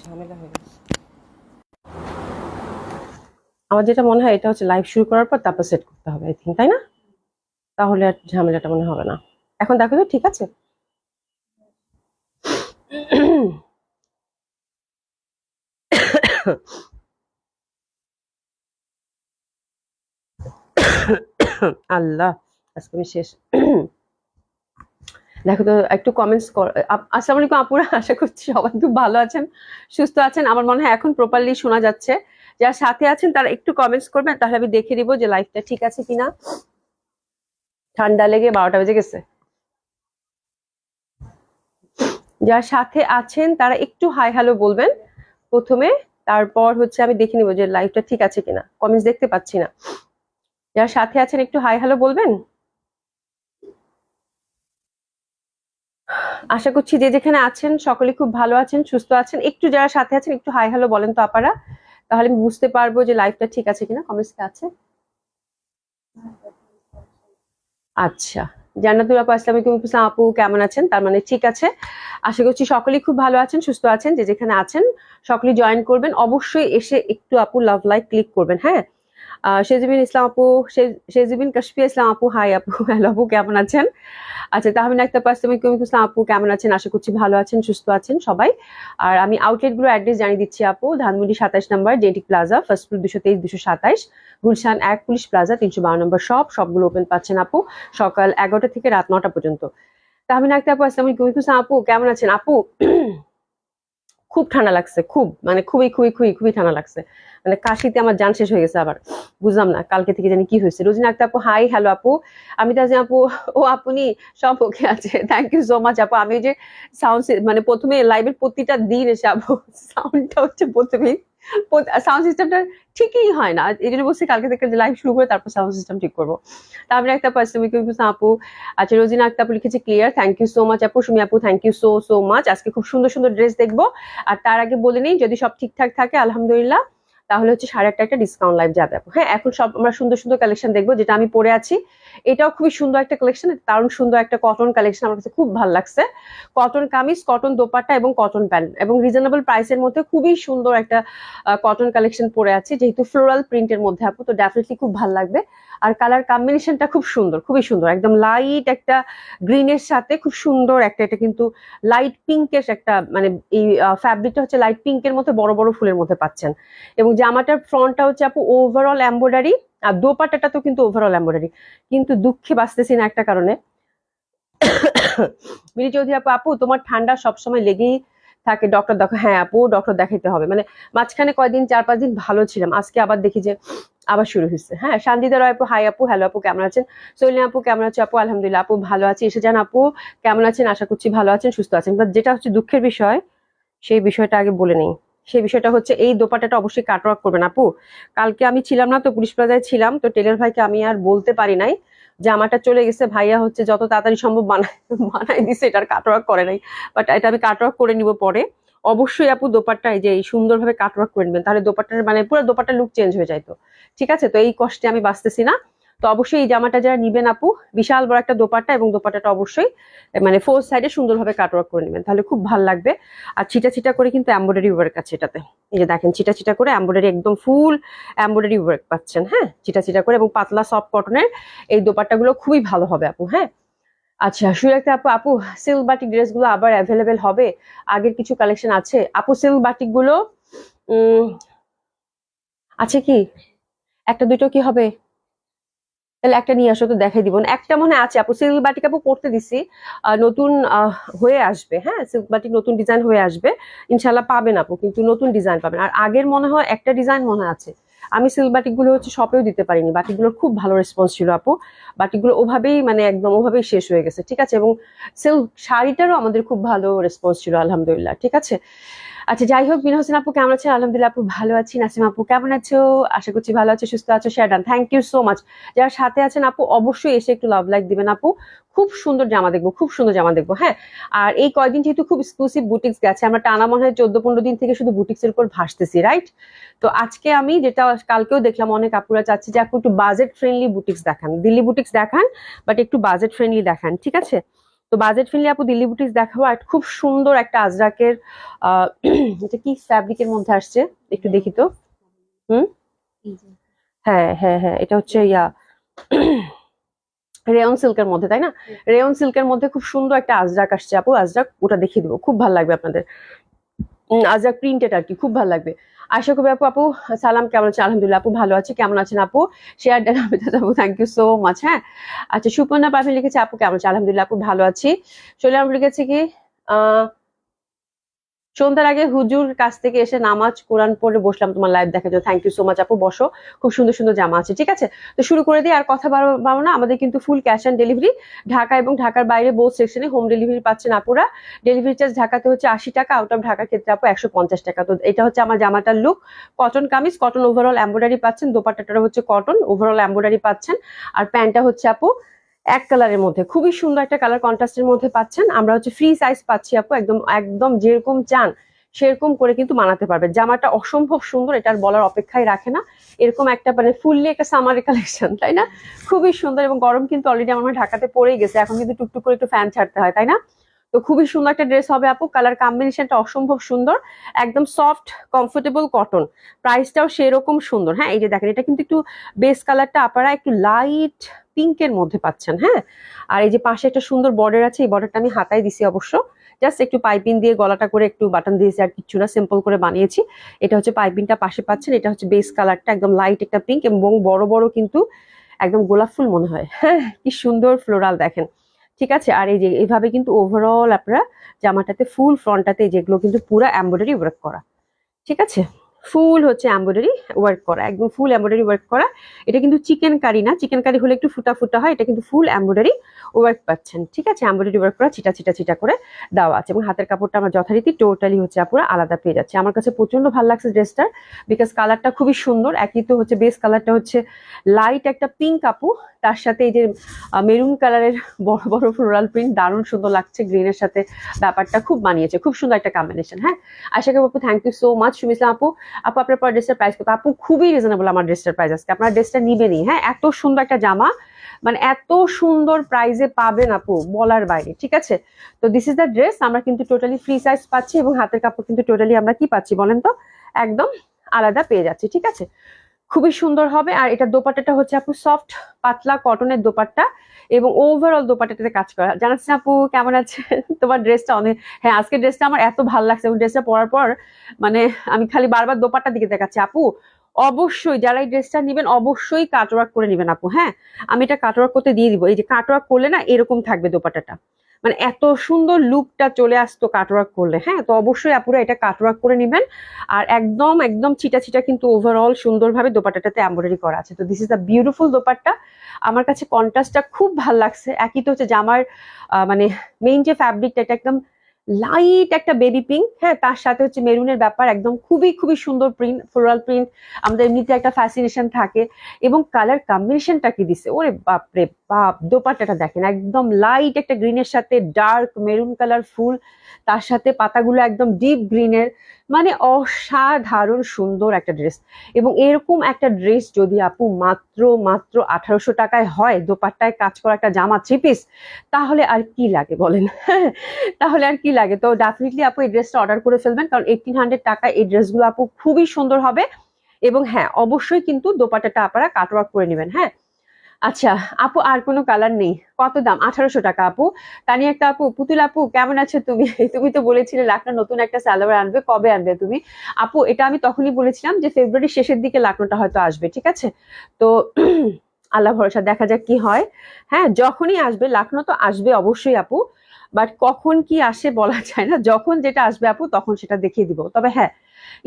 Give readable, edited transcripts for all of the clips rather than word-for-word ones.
ঝামেলা হয়ে গেছে। আমার যেটা মনে হয় এটা হচ্ছে লাইভ শুরু করার পর তারপর সেট করতে হবে, আই থিঙ্ক, তাই না? তাহলে আর ঝামেলাটা মনে হবে না। এখন দেখো তো ঠিক আছে? আল্লাহ, আজকে আমি শেষ। দেখো তো একটু কমেন্টস আসসালামু আলাইকুম আপুরা, আশা করছি সবাই খুব ভালো আছেন, সুস্থ আছেন। আমার মনে হয় এখন প্রপারলি শোনা যাচ্ছে। যারা সাথে আছেন তারা একটু কমেন্টস করবেন, তাহলে আমি দেখে দিব যে লাইফটা ঠিক আছে কিনা। ঠান্ডা লেগে 12টা বেজে গেছে। যারা সাথে আছেন তারা একটু হাই হ্যালো বলবেন প্রথমে, তারপর হচ্ছে আমি দেখে নিব যে লাইভটা ঠিক আছে কিনা। কমেন্টস দেখতে পাচ্ছি না। যারা সাথে আছেন একটু হাই হ্যালো বলবেন। আশা করছি যে যেখানে আছেন সকলে খুব ভালো আছেন, সুস্থ আছেন। একটু যারা সাথে আছেন একটু হাই হ্যালো বলেন তো আপারা, তাহলে আমি বুঝতে পারবো যে লাইভটা ঠিক আছে কিনা। কমেন্টস আছে? আচ্ছা, জান্নাতুল আপু আসসালামু আলাইকুম। ইসলাম আপু কেমন আছেন? তার মানে ঠিক আছে। আশা করছি সকলেই খুব ভালো আছেন, সুস্থ আছেন। যে যেখানে আছেন সকলেই জয়েন করবেন, অবশ্যই এসে একটু আপু লাভ লাইক ক্লিক করবেন। হ্যাঁ, শেজিবিন ইসলাম আপু, শেজিবিন কাশফি ইসলাম আপু, হাই আপু, হ্যালো আপু, কেমন আছেন? আচ্ছা, তাহমিনা আক্তার আসসালামু আলাইকুম। ইসলাম আপু কেমন আছেন? আশা করছি ভালো আছেন, সুস্থ আছেন সবাই। আর আমি আউটলেট গুলো অ্যাড্রেস জানিয়ে দিচ্ছি আপু। ধানমন্ডি 27 নম্বর Jetik plaza, first floor 223 227, Gulshan 1 police plaza 312 নম্বর সবগুলো ওপেন পাচ্ছেন আপু, সকাল 11টা থেকে রাত 9টা পর্যন্ত। তাহমিনা আক্তার আপু আসসালামু আলাইকুম। ইসলাম আপু কেমন আছেন? আপু খুব ঠান্ডা লাগছে, খুব মানে খুবই খুবই খুবই খুবই ঠান্ডা লাগছে। মানে কাশিতে আমার জান শেষ হয়ে গেছে আবার। বুঝলাম না কালকে থেকে জানি কি হয়েছে। রোজিনা আক্তার আপু হাই হ্যালো আপু। আমি তাজি আপু, ও আপনি সব ওকে আছে, থ্যাংক ইউ সো মাচ আপু। আমি যে সাউন্ড মানে প্রথমে লাইভের প্রতিটা দিন এসে আপু সাউন্ডটা হচ্ছে প্রথমেই সাউন্ড সিস্টেমটা ঠিকই হয় না, এই জন্য বলছি কালকে থেকে লাইভ শুরু করে তারপর সাউন্ড সিস্টেম ঠিক করবো। তারপরে একটা পার্সন আপু। আচ্ছা, রোজিনা আক্তার আপু লিখেছে clear, thank you so much আপু। সুমি আপু thank you so so much. আজকে খুব সুন্দর সুন্দর ড্রেস দেখবো। আর তার আগে বলে নেই, যদি সব ঠিকঠাক থাকে আলহামদুলিল্লাহ, তাহলে হচ্ছে 8:30 একটা ডিসকাউন্ট লাইভ যাবে আপু। হ্যাঁ, এখন সব আমরা সুন্দর সুন্দর কালেকশন দেখবো। যেটা আমি পরে আছি এটাও খুবই সুন্দর একটা কালেকশন, দারুণ সুন্দর একটা কটন কালেকশন, আমার কাছে খুব ভালো লাগছে। কটন কামিজ, কটন দোপাট্টা এবং কটন প্যান্ট, এবং রিজনেবল প্রাইসের মধ্যে খুবই সুন্দর একটা কটন কালেকশন পরে আছে, যেহেতু ফ্লোরাল প্রিন্টের মধ্যে আপু, তো ডেফিনেটলি খুব ভালো লাগবে। আর কালার কম্বিনেশনটা খুব সুন্দর, খুবই সুন্দর, একদম লাইট একটা গ্রিনের সাথে খুব সুন্দর একটা, এটা কিন্তু লাইট পিঙ্কের একটা, মানে এই ফ্যাব্রিকটা হচ্ছে লাইট পিঙ্কের মধ্যে বড় বড় ফুলের মধ্যে পাচ্ছেন। এবং জামাটার ফ্রন্টটা হচ্ছে আপু ওভারঅল এমব্রয়ডারি, আর দোপাট্টাটা তো কিন্তু ওভারঅল এমব্রয়ডারি। কিন্তু দুঃখে বাঁচতেছি না একটা কারণে। মিলি চৌধুরী আপু, আপু তোমার ঠান্ডা সবসময় লেগেই থাকে, ডক্টর দেখো। হ্যাঁ আপু, ডক্টর দেখাইতে হবে। মানে মাঝখানে কয়দিন 4-5 দিন ভালো ছিলাম, আজকে আবার দেখি যে আবার শুরু হয়েছে। হ্যাঁ, শান্তিদা রয় আপু হাই আপু, হ্যালো আপু, কেমন আছেন? সৈলিনা আপু কেমন আছে? আপু আলহামদুলিল্লাহ আপু ভালো আছি। এসে যান আপু, কেমন আছেন? আশা করছি ভালো আছেন, সুস্থ আছেন। বাট যেটা হচ্ছে দুঃখের বিষয়, সেই বিষয়টা আগে বলে নেই। সেই বিষয়টা হচ্ছে এই দোপাট্টাটা অবশ্যই কাটওয়ার্ক করবেন আপু। কালকে আমি ছিলাম না তো, পুলিশ প্লাজায় ছিলাম, তো টেলার ভাইকে আমি আর বলতে পারি নাই যে আমারটা চলে গেছে, ভাইয়া হচ্ছে যত তাড়াতাড়ি সম্ভব বানাই দিছে, এটার কাটওয়ার্ক করে নাই। বাট এটা আমি কাটওয়ার্ক করে নিব পরে। অবশ্যই আপু দোপাট্টা এই যে সুন্দরভাবে কাটওয়ার্ক করে নেবেন, তাহলে দোপাট্টার মানে পুরো দোপাট্টার লুক চেঞ্জ হয়ে যায়। তো ঠিক আছে, তো এই কষ্টে আমি বাঁচতেছি না। তো অবশ্যই এই জামাটা যারা নিবেন আপু, বিশাল বড় একটা দোপাট্টা, এবং দোপাট্টাটা অবশ্যই মানে ফোর সাইডে সুন্দরভাবে কাটওয়ার্ক করে নেবেন, তাহলে খুব ভালো লাগবে। আর ছিটা ছিটা করে কিন্তু এমব্রয়ডারি ওয়ার্ক আছে এটাতে। এই যে দেখেন, ছিটা ছিটা করে এমব্রয়ডারি, একদম ফুল এমব্রয়ডারি ওয়ার্ক পাচ্ছেন। হ্যাঁ, ছিটা ছিটা করে, এবং পাতলা সফট কটনের এই দোপাট্টাগুলো খুবই ভালো হবে আপু। হ্যাঁ, আচ্ছা, সুরেখা আপু, আপু সিল্ক বাটিক ড্রেসগুলো আবার অ্যাভেলেবেল হবে? আগের কিছু কালেকশন আছে আপু সিল্ক বাটিক গুলো। আছে কি? একটা দুটো কি হবে? তাহলে একটা নিয়ে আসো তো, দেখাই দিব। একটা মনে আছে আপু, সিল্ক বাটিক আপু করতে দিছি, নতুন হয়ে আসবে। হ্যাঁ, সিল্ক বাটিক নতুন ডিজাইন হয়ে আসবে ইনশাল্লাহ, পাবেন আপু, কিন্তু নতুন ডিজাইন পাবেন। আর আগের মনে হয় একটা ডিজাইন মনে আছে। আমি সিল্ক বাটিক গুলো হচ্ছে শপেও দিতে পারিনি, বাটিকগুলোর খুব ভালো রেসপন্স ছিল আপু। বাটিকগুলো ওভাবেই মানে একদম ওভাবেই শেষ হয়ে গেছে। ঠিক আছে, এবং সিল্ক শাড়িটারও আমাদের খুব ভালো রেসপন্স ছিল আলহামদুলিল্লাহ। ঠিক আছে, আচ্ছা, যাই হোক, বিনা হোসেন আপু কেমন আছেন? আলহামদুলিল্লাহ আপু ভালো আছি। নাসিম আপু কেমন আছো? আশা করছি ভালো আছো, সুস্থ আছো। Share thank you so much. যারা সাথে আছেন আপু অবশ্যই এসে একটু লাভ লাইক দিবেন আপু। খুব সুন্দর জামা দেখবো, খুব সুন্দর জামা দেখবো। হ্যাঁ, আর এই কয়দিন যেহেতু খুব এক্সক্লুসিভ বুটিক্স গেছে, আমরা টানা মনে হয় 14-15 দিন থেকে শুধু বুটিক্স এর উপর ভাসতেছি, রাইট? তো আজকে আমি যেটা কালকেও দেখলাম, অনেক আপুরা চাচ্ছে যে আপু একটু বাজেট ফ্রেন্ডলি বুটিক্স দেখান, দিল্লি বুটিক্স দেখান, বাট একটু বাজেট ফ্রেন্ডলি দেখান। ঠিক আছে, তো বাজেট ফ্রেন্ডলি আপু দিল্লি বুটিক্স দেখাবো। আর খুব সুন্দর একটা আজরাকের এটা কি ফ্যাব্রিকের মধ্যে আসছে একটু দেখি তো। হুম, হ্যাঁ হ্যাঁ হ্যাঁ, এটা হচ্ছে ইয়া রেয়ন সিল্কের মধ্যে, তাই না? রেয়ন সিল্কের মধ্যে খুব সুন্দর একটা আজরাক আসছে আপু, আজরাক ওটা দেখিয়ে দিবো, খুব ভালো লাগবে আপনাদের। আজরাক প্রিন্টেড আর কি, খুব ভালো লাগবে। আশা করি আপু। আপু সালাম, কেমন আছেন? আলহামদুলিল্লাহ আপু ভালো আছি, কেমন আছেন আপু? শেয়ার দেন আপু, থ্যাংক ইউ সো মাচ। হ্যাঁ আচ্ছা, সুপর্ণা পারভিন লিখেছে আপু কেমন আছে? আলহামদুলিল্লাহ আপু ভালো আছি। শৈলাম লিখেছে কি সন্ধ্যার আগে হুজুর কাছ থেকে এসে নামাজ কোরআন পড়ে বসলাম তোমার লাইভ দেখার জন্য। থ্যাংক ইউ সো মাচ আপু, বসো, খুব সুন্দর সুন্দর জামা আছে। ঠিক আছে, তো শুরু করে দিই, আর কথা বাড়াবো না। আমাদের কিন্তু full cash on delivery, Dhaka এবং ঢাকার বাইরে বোথ সেকশনে হোম ডেলিভারি পাচ্ছেন আপুরা। ডেলিভারি চার্জ ঢাকাতে হচ্ছে 80 টাকা, আউট অফ ঢাকার ক্ষেত্রে আপু 150 টাকা। তো এটা হচ্ছে আমার জামাটার look, cotton kameez, cotton overall embroidery পাচ্ছেন, দোপাট্টাটা হচ্ছে কটন ওভারঅল এমব্রয়ডারি পাচ্ছেন, আর প্যান্টটা হচ্ছে আপু এক কালারের মধ্যে, খুবই সুন্দর একটা কালার কন্ট্রাস্টের মধ্যে পাচ্ছেন। আমরা হচ্ছে ফ্রি সাইজ পাচ্ছি আপু, একদম একদম যেরকম চান সেরকম করে কিন্তু বানাতে পারবে। জামাটা অসম্ভব সুন্দর, এটার বলার অপেক্ষাই রাখে না। এরকম একটা মানে ফুললি একটা সামারের কালেকশন, তাই না? খুবই সুন্দর, এবং গরম কিন্তু অলরেডি আমার মনে হয় ঢাকাতে পড়েই গেছে, এখন কিন্তু টুকটুক করে একটু ফ্যান ছাড়তে হয়, তাই না? তো খুবই সুন্দর একটা ড্রেস হবে আপু, কালার কম্বিনেশনটা অসম্ভব সুন্দর, একদম সফট কমফোর্টেবল কটন, প্রাইসটাও সেরকম সুন্দর। হ্যাঁ এই যে দেখেন, এটা কিন্তু একটু বেস কালারটা আপনারা একটু লাইট পিঙ্কের মধ্যে পাচ্ছেন। হ্যাঁ, আর এই যে পাশে একটা সুন্দর বর্ডার আছে, এই বর্ডারটা আমি হাতায় দিছি অবশ্য, জাস্ট একটু পাইপিং দিয়ে গলাটা করে একটু বাটন দিয়েছি, আর কিছু না, সিম্পল করে বানিয়েছি। এটা হচ্ছে পাইপিংটা পাশে পাচ্ছেন, এটা হচ্ছে বেস কালারটা একদম লাইট একটা পিঙ্ক, এবং বড় বড় কিন্তু একদম গোলাপ ফুল মনে হয়। হ্যাঁ, কি সুন্দর ফ্লোরাল দেখেন। ঠিক আছে, আর এই যে এইভাবে কিন্তু ওভারঅল আপনারা জামাটাতে ফুল ফ্রন্টটাতে যেগুলো কিন্তু পুরো এমব্রয়ডারি ওয়ার্ক করা। ঠিক আছে, ফুল হচ্ছে এমব্রয়ডারি ওয়ার্ক করা, একদম ফুল এমব্রয়ডারি ওয়ার্ক করা। এটা কিন্তু চিকেন কারি না, চিকেন কারি হলে একটু ফুটা ফুটা হয়, এটা কিন্তু ফুল এমব্রয়ডারি ওয়ার্ক পাচ্ছেন। ঠিক আছে, এমব্রয়ডারি ওয়ার্ক করা, চিটা চিটা চিটা করে দেওয়া আছে, এবং হাতের কাপড়টা আমরা যথারীতি টোটালি হচ্ছে আপুরা আলাদা পেয়ে যাচ্ছে। আমার কাছে প্রচন্ড ভালো লাগছে ড্রেসটার, বিকজ কালারটা খুবই সুন্দর। একই তো হচ্ছে বেস কালারটা হচ্ছে লাইট একটা পিঙ্ক আপু, তার সাথে এই যে মেরুন কালারের বড় বড় ফ্লোরাল প্রিন্ট, দারুণ সুন্দর লাগছে, গ্রিনের সাথে ব্যাপারটা খুব মানিয়েছে, খুব সুন্দর একটা কম্বিনেশন। হ্যাঁ আশা করি আপু, থ্যাংক ইউ সো মাচ। সুমিসা আপু, আপু আপনার পর ড্রেসটার প্রাইস কত? আপু খুবই রিজনেবল আমার ড্রেসটার প্রাইস, আজকে আপনার ড্রেসটা নিবেনই। হ্যাঁ, এত সুন্দর একটা জামা, মানে এত সুন্দর প্রাইসে পাবেন আপু, বলার বাইরে। ঠিক আছে, তো দিস ইজ দ্য ড্রেস। আমরা কিন্তু টোটালি ফ্রি সাইজ পাচ্ছি, এবং হাতের কাপড় কিন্তু টোটালি আমরা কি পাচ্ছি বলেন তো, একদম আলাদা পেয়ে যাচ্ছি। ঠিক আছে, খুবই সুন্দর হবে। আর এটা দোপাট্টাটা হচ্ছে আপু সফট পাতলা কটনের দোপাট্টা, এবং ওভারঅল দোপাট্টাটাতে কাজ করা। জানাচ্ছেন আপু কেমন আছে? তোমার ড্রেসটা অনেক, হ্যাঁ আজকে ড্রেসটা আমার এত ভালো লাগছে, এবং ড্রেসটা পরার পর মানে আমি খালি বারবার দোপাট্টার দিকে দেখাচ্ছি আপু। অবশ্যই যারা এই ড্রেসটা নেবেন অবশ্যই কাটওয়ার্ক করে নেবেন আপু। হ্যাঁ, আমি এটা কাটওয়ার্ক করতে দিয়ে দিব, এই যে কাটওয়ার্ক করলে না এরকম থাকবে দোপাট্টাটা, মানে এত সুন্দর লুকটা চলে আসতো কাটওয়ার্ক করলে। হ্যাঁ, তো অবশ্যই আপুরা এটা কাটওয়ার্ক করে নেবেন। আর একদম একদম ছিটা ছিটা কিন্তু ওভারঅল সুন্দরভাবে দোপাট্টাটাতে এমব্রয়ডারি করা আছে। তো this is the beautiful dupatta, আমার কাছে কন্ট্রাস্টটা খুব ভাল লাগছে। একই তো হচ্ছে জামার মানে মেইন যে ফ্যাব্রিকটা, এটা একদম লাইট একটা বেবি পিঙ্ক। হ্যাঁ, তার সাথে হচ্ছে মেরুনের ব্যাপার, একদম খুবই খুবই সুন্দর প্রিন্ট, ফ্লোরাল প্রিন্ট। আমাদের এমনিতে একটা ফ্যাসিনেশন থাকে, এবং কালার কম্বিনেশনটা কি দিছে, ওরে বাপরে বাপ! দোপাট্টাটা দেখেন, একদম লাইট একটা গ্রিনের সাথে ডার্ক মেরুন কালার ফুল, তার সাথে পাতাগুলো একদম ডিপ গ্রিনের, মানে অসাধারণ সুন্দর একটা ড্রেস। এবং এরকম একটা ড্রেস যদি আপু মাত্র মাত্র 1800 টাকায় হয়, দোপাট্টায় কাজ করা একটা জামা 3 পিস, তাহলে আর কি লাগে বলেন? তাহলে আর কি লাগে? তো ডেফিনেটলি আপু এই ড্রেসটা অর্ডার করে ফেলবেন, কারণ 1800 টাকায় এই ড্রেসগুলো আপু খুবই সুন্দর হবে। এবং হ্যাঁ অবশ্যই কিন্তু দোপাট্টাটা আপনারা কাটওয়ার্ক করে নেবেন। হ্যাঁ আচ্ছা আপু, আর কোনো কালার নেই? কত দাম? 1800 টাকা আপু। তানি একটা আপু, পুতুল আপু কেমন আছো তুমি? তুমি তো বলেছিলে লাকনো নতুন একটা সালোয়ার আনবে, কবে আনবে তুমি? আপু এটা আমি তখনই বলেছিলাম যে ফেব্রুয়ারির শেষের দিকে লাকনোটা হয়তো আসবে। ঠিক আছে, তো আল্লাহ ভরসা, দেখা যাক কি হয়। হ্যাঁ, যখনই আসবে লাকনো তো আসবে অবশ্যই আপু, বাট কখন কি আসে বলা যায় না, যখন যেটা আসবে আপু তখন সেটা দেখিয়ে দিব। তবে হ্যাঁ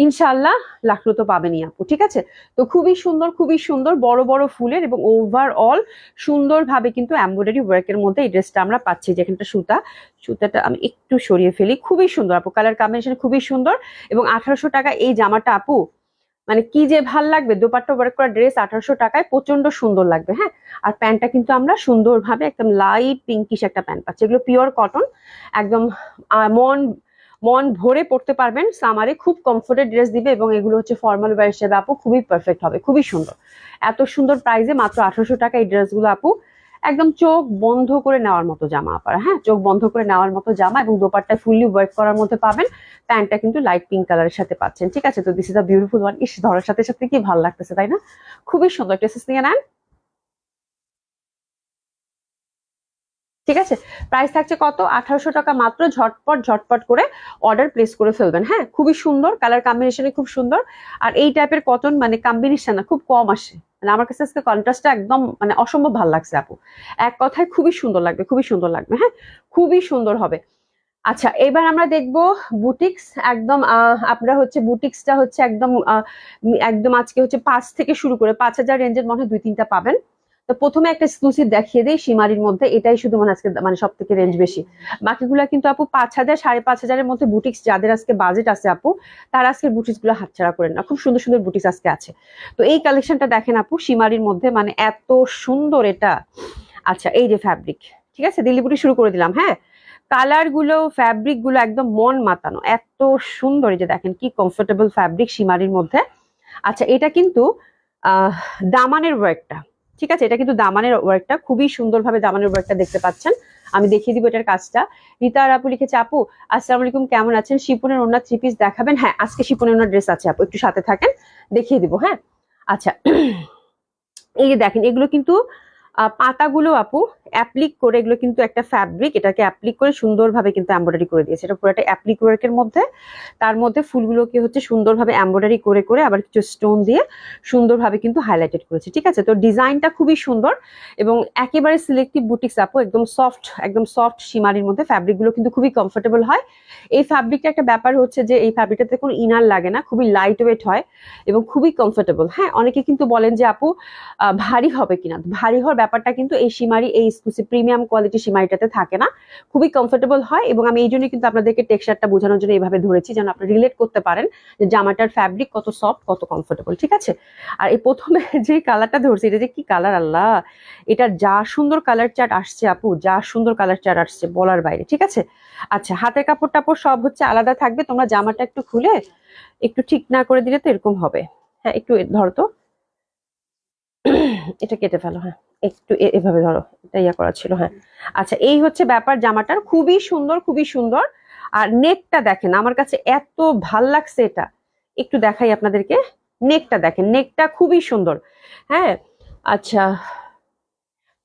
ইনশাল্লাহ লাকনো তো পাবেনই আপু। ঠিক আছে, তো খুবই সুন্দর, খুবই সুন্দর বড় বড় ফুলের, এবং ওভারঅল সুন্দরভাবে কিন্তু এমব্রয়ডারি ওয়ার্কের মধ্যে এই ড্রেসটা আমরা পাচ্ছি। যেখানটা সুতাটা আমি একটু সরিয়ে ফেলি, খুবই সুন্দর আপু, কালার কম্বিনেশন খুবই সুন্দর। এবং 1800 টাকা এই জামাটা আপু, মানে কি যে ভাল লাগবে, দোপাট্টা ওয়ার্ক করা ড্রেস 1800 টাকায় প্রচন্ড সুন্দর লাগবে। হ্যাঁ, আর প্যান্টটা কিন্তু আমরা সুন্দরভাবে একদম লাইট পিঙ্কিশ একটা প্যান্ট পাচ্ছি, এগুলো পিওর কটন, একদম মন মন ভরে পড়তে পারবেন। সামারে খুব কমফোর্টেড ড্রেস দিবে, এবং এগুলো হচ্ছে ফর্মাল ওয়্যার হিসেবে আপু খুবই পারফেক্ট হবে, খুবই সুন্দর। এত সুন্দর প্রাইসে মাত্র 1800 টাকা এই ড্রেসগুলো আপু একদম চোখ বন্ধ করে নেওয়ার মতো জামা আপনারা, হ্যাঁ চোখ বন্ধ করে নেওয়ার মতো জামা, এবং দোপাট্টা ফুললি ওয়ার্ক করার মধ্যে পাবেন। প্যান্টটা কিন্তু লাইট পিঙ্ক কালারের সাথে পাচ্ছেন, ঠিক আছে। তো this is a beautiful one. ইস, ধরার সাথে সাথে কি ভালো লাগতেছে তাই না, খুবই সুন্দর। ড্রেসেস নিয়ে নেন, ঠিক আছে। প্রাইস থাকছে কত, 1800 টাকা মাত্র। ঝটপট ঝটপট করে অর্ডার প্লেস করে ফেলবেন, হ্যাঁ খুবই সুন্দর কালার কম্বিনেশনে, খুব সুন্দর। আর এই টাইপের কটন মানে কম্বিনেশন না খুব কম আসে, মানে আমার কাছে আজকে কন্ট্রাস্টটা একদম মানে অসম্ভব ভালো লাগছে আপু। এক কথায় খুবই সুন্দর লাগবে, খুবই সুন্দর লাগবে, হ্যাঁ খুবই সুন্দর হবে। আচ্ছা, এবার আমরা দেখবো বুটিক্স। একদম আপনারা হচ্ছে বুটিক্সটা হচ্ছে একদম একদম আজকে হচ্ছে 5 থেকে শুরু করে 5000 রেঞ্জের মনে হয় 2-3টা পাবেন। তো প্রথমে একটা এক্সক্লুসিভ দেখিয়ে দেই সীমারির মধ্যে, এটাই শুধু মানে আজকে মানে সব থেকে রেঞ্জ বেশি। বাকিগুলা কিন্তু আপু 5000 5500-এর মধ্যে বুটিক্স, যাদের আজকে বাজেট আছে আপু তারা আজকে বুটিক্স গুলো হাতছাড়া করেন না, খুব সুন্দর সুন্দর বুটিক্স আজকে আছে। তো এই কালেকশনটা দেখেন আপু সীমারির মধ্যে, মানে এত সুন্দর এটা। আচ্ছা, এই যে ফ্যাব্রিক, ঠিক আছে দিল্লি বুটি শুরু করে দিলাম, হ্যাঁ কালার গুলো ফ্যাব্রিক গুলো একদম মন মাতানো, এত সুন্দর। এই যে দেখেন কি কমফোর্টেবল ফ্যাব্রিক সীমারির মধ্যে। আচ্ছা, এটা কিন্তু দামানের ওয়ার্কটা, ঠিক আছে এটা কিন্তু দামানের ওয়ার্কটা, খুবই সুন্দরভাবে দামানের ওয়ার্কটা দেখতে পাচ্ছেন। আমি দেখিয়ে দিব এটার কাজটা। রীতা আর আপু লিখেছে, আপু আসসালামু আলাইকুম কেমন আছেন, শিপনের ওড়না 3 পিস দেখাবেন। হ্যাঁ আজকে শিপনের ওড়না ড্রেস আছে আপু, একটু সাথে থাকেন দেখিয়ে দিব, হ্যাঁ। আচ্ছা, এই যে দেখেন এগুলো কিন্তু পাতাগুলো আপু অ্যাপ্লিক করে, এগুলো কিন্তু একটা ফ্যাব্রিক, এটাকে অ্যাপ্লিক করে সুন্দরভাবে কিন্তু এমব্রয়ডারি করে দিয়েছে। এটা পুরোটা অ্যাপ্লিক ওয়ার্কের মধ্যে, তার মধ্যে ফুলগুলোকে হচ্ছে সুন্দরভাবে এমব্রয়ডারি করে করে আবার কিছু স্টোন দিয়ে সুন্দরভাবে কিন্তু হাইলাইটেড করেছে, ঠিক আছে। তো ডিজাইনটা খুবই সুন্দর এবং একেবারে সিলেক্টিভ বুটিক্স আপু, একদম সফট সীমারির মধ্যে। ফ্যাব্রিকগুলো কিন্তু খুবই কমফোর্টেবল হয়। এই ফ্যাব্রিকটা একটা ব্যাপার হচ্ছে যে এই ফ্যাব্রিকটাতে কোনো ইনার লাগে না, খুবই লাইট ওয়েট হয় এবং খুবই কমফোর্টেবল। হ্যাঁ অনেকে কিন্তু বলেন যে আপু ভারী হবে কিনা, ভারী হওয়ার ব্যাপারটা কিন্তু এই সীমারি, এই এক্সক্লুসিভ প্রিমিয়াম কোয়ালিটি সীমারিটাতে থাকে না, খুবই কমফোর্টেবল হয়। এবং আমি এই জন্যই কিন্তু আপনাদেরকে টেক্সচারটা বোঝানোর জন্য এইভাবে ধরেছি, যেন আপনি রিলেট করতে পারেন যে জামাটার ফ্যাব্রিক কত সফট, কত কমফোর্টেবল, ঠিক আছে। আর এই প্রথমে যে কালারটা ধরছি, এটা যে কি কালার আল্লাহ, এটা যা সুন্দর কালার চার্ট আসছে আপু, যা সুন্দর কালার চার্ট আসছে বলার বাইরে, ঠিক আছে। আচ্ছা, হাতের কাপড় টাপড় সব হচ্ছে আলাদা থাকবে, তোমরা জামাটা একটু খুলে একটু ঠিক না করে দিলে তো এরকম হবে। হ্যাঁ একটু ধরো তো, এটা কেটে ফেলো, হ্যাঁ একটু এভাবে ধরো, এটা ইয়া করা ছিল, হ্যাঁ। আচ্ছা, এই হচ্ছে ব্যাপার জামাটার, খুবই সুন্দর খুবই সুন্দর। আর নেকটা দেখেন, আমার কাছে এত ভাল লাগছে এটা, একটু দেখাই আপনাদেরকে। নেকটা দেখেন, নেকটা খুবই সুন্দর, হ্যাঁ। আচ্ছা,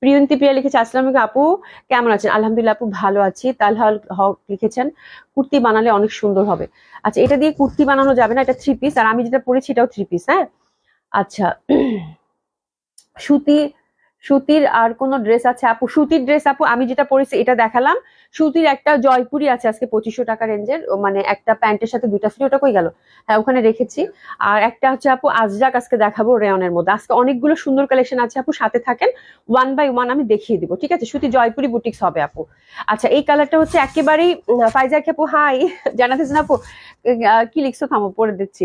প্রিয়ন্তী প্রিয়া লিখেছে, আসসালামু আলাইকুম আপু কেমন আছেন, আলহামদুলিল্লাহ আপু ভালো আছি। তালহাল হক লিখেছেন, কুর্তি বানালে অনেক সুন্দর হবে। আচ্ছা, এটা দিয়ে কুর্তি বানানো যাবে না, এটা 3 পিস, আর আমি যেটা পরেছি এটাও 3 পিস, হ্যাঁ। আচ্ছা, সুতি, সুতির আর কোন ড্রেস আছে আপু, সুতির ড্রেস আপু আমি যেটা পরেছি এটা দেখালাম। সুতির একটা জয়পুরি আছে আজকে 2500 টাকা রেঞ্জের, মানে একটা প্যান্টের সাথে 2টা ফ্রি, ওটা কই গেল, হ্যাঁ ওখানে রেখেছি। আর একটা হচ্ছে আপু আজরাক আজকে দেখাবো রেয়নের মধ্যে, আজকে অনেকগুলো সুন্দর কালেকশন আছে আপু, সাথে থাকেন, 1 বাই 1 আমি দেখিয়ে দিব, ঠিক আছে। সুতি জয়পুরি বুটিক্স হবে আপু। আচ্ছা, এই কালারটা হচ্ছে একেবারেই ফাইজা আপু হাই জানাতেছেন আপু, কি লিখছো থামো পরে দিচ্ছি।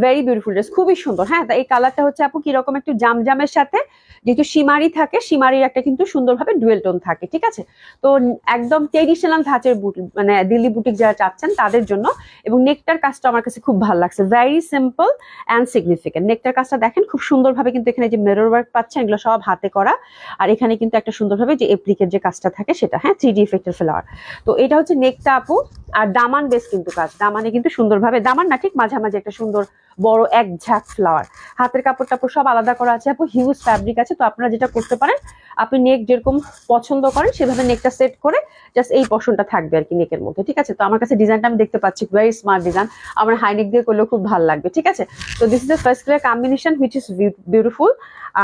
ভেরি বিউটিফুল ড্রেস, খুবই সুন্দর, হ্যাঁ। এই কালারটা হচ্ছে আপু কিরকম একটু জামজামের সাথে, যেহেতু সীমারি থাকে, সীমারির একটা কিন্তু সুন্দরভাবে ডুয়েল টোন থাকে, ঠিক আছে। তো একদম ট্রেডিশনাল ধাঁচের মানে দিল্লি বুটিক যারা চাচ্ছেন তাদের জন্য। এবং নেকটার কাজটা আমার কাছে খুব ভালো লাগছে, very simple and significant. Nectar কাজটা দেখেন খুব সুন্দরভাবে, কিন্তু এখানে যে মিরর ওয়ার্ক পাচ্ছেন এগুলো সব হাতে করা, আর এখানে কিন্তু একটা সুন্দরভাবে যে এপ্লিকের যে কাজটা থাকে সেটা, হ্যাঁ 3D ইফেক্টের ফ্লাওয়ার। তো এটা হচ্ছে নেকটা আপু। আর দামান বেশ কিন্তু কাজ, দামানে কিন্তু সুন্দরভাবে, দামান না ঠিক মাঝামাঝি একটা সুন্দর বড় এক ঝাঁক ফ্লাওয়ার। হাতের কাপড় টাপড় সব আলাদা করা আছে আপু, হিউজ ফ্যাব্রিক আছে। তো আপনারা যেটা করতে পারেন, আপনি নেক যেরকম পছন্দ করেন সেভাবে নেকটা সেট করে জাস্ট এই পশনটা থাকবে আর কি নেকের মধ্যে, ঠিক আছে। তো আমার কাছে ডিজাইনটা আমি দেখতে পাচ্ছি, ভেরি স্মার্ট ডিজাইন, আমার হাই নেক দিয়ে করলেও খুব ভালো লাগবে, ঠিক আছে। তো this is the first colour combination which is beautiful.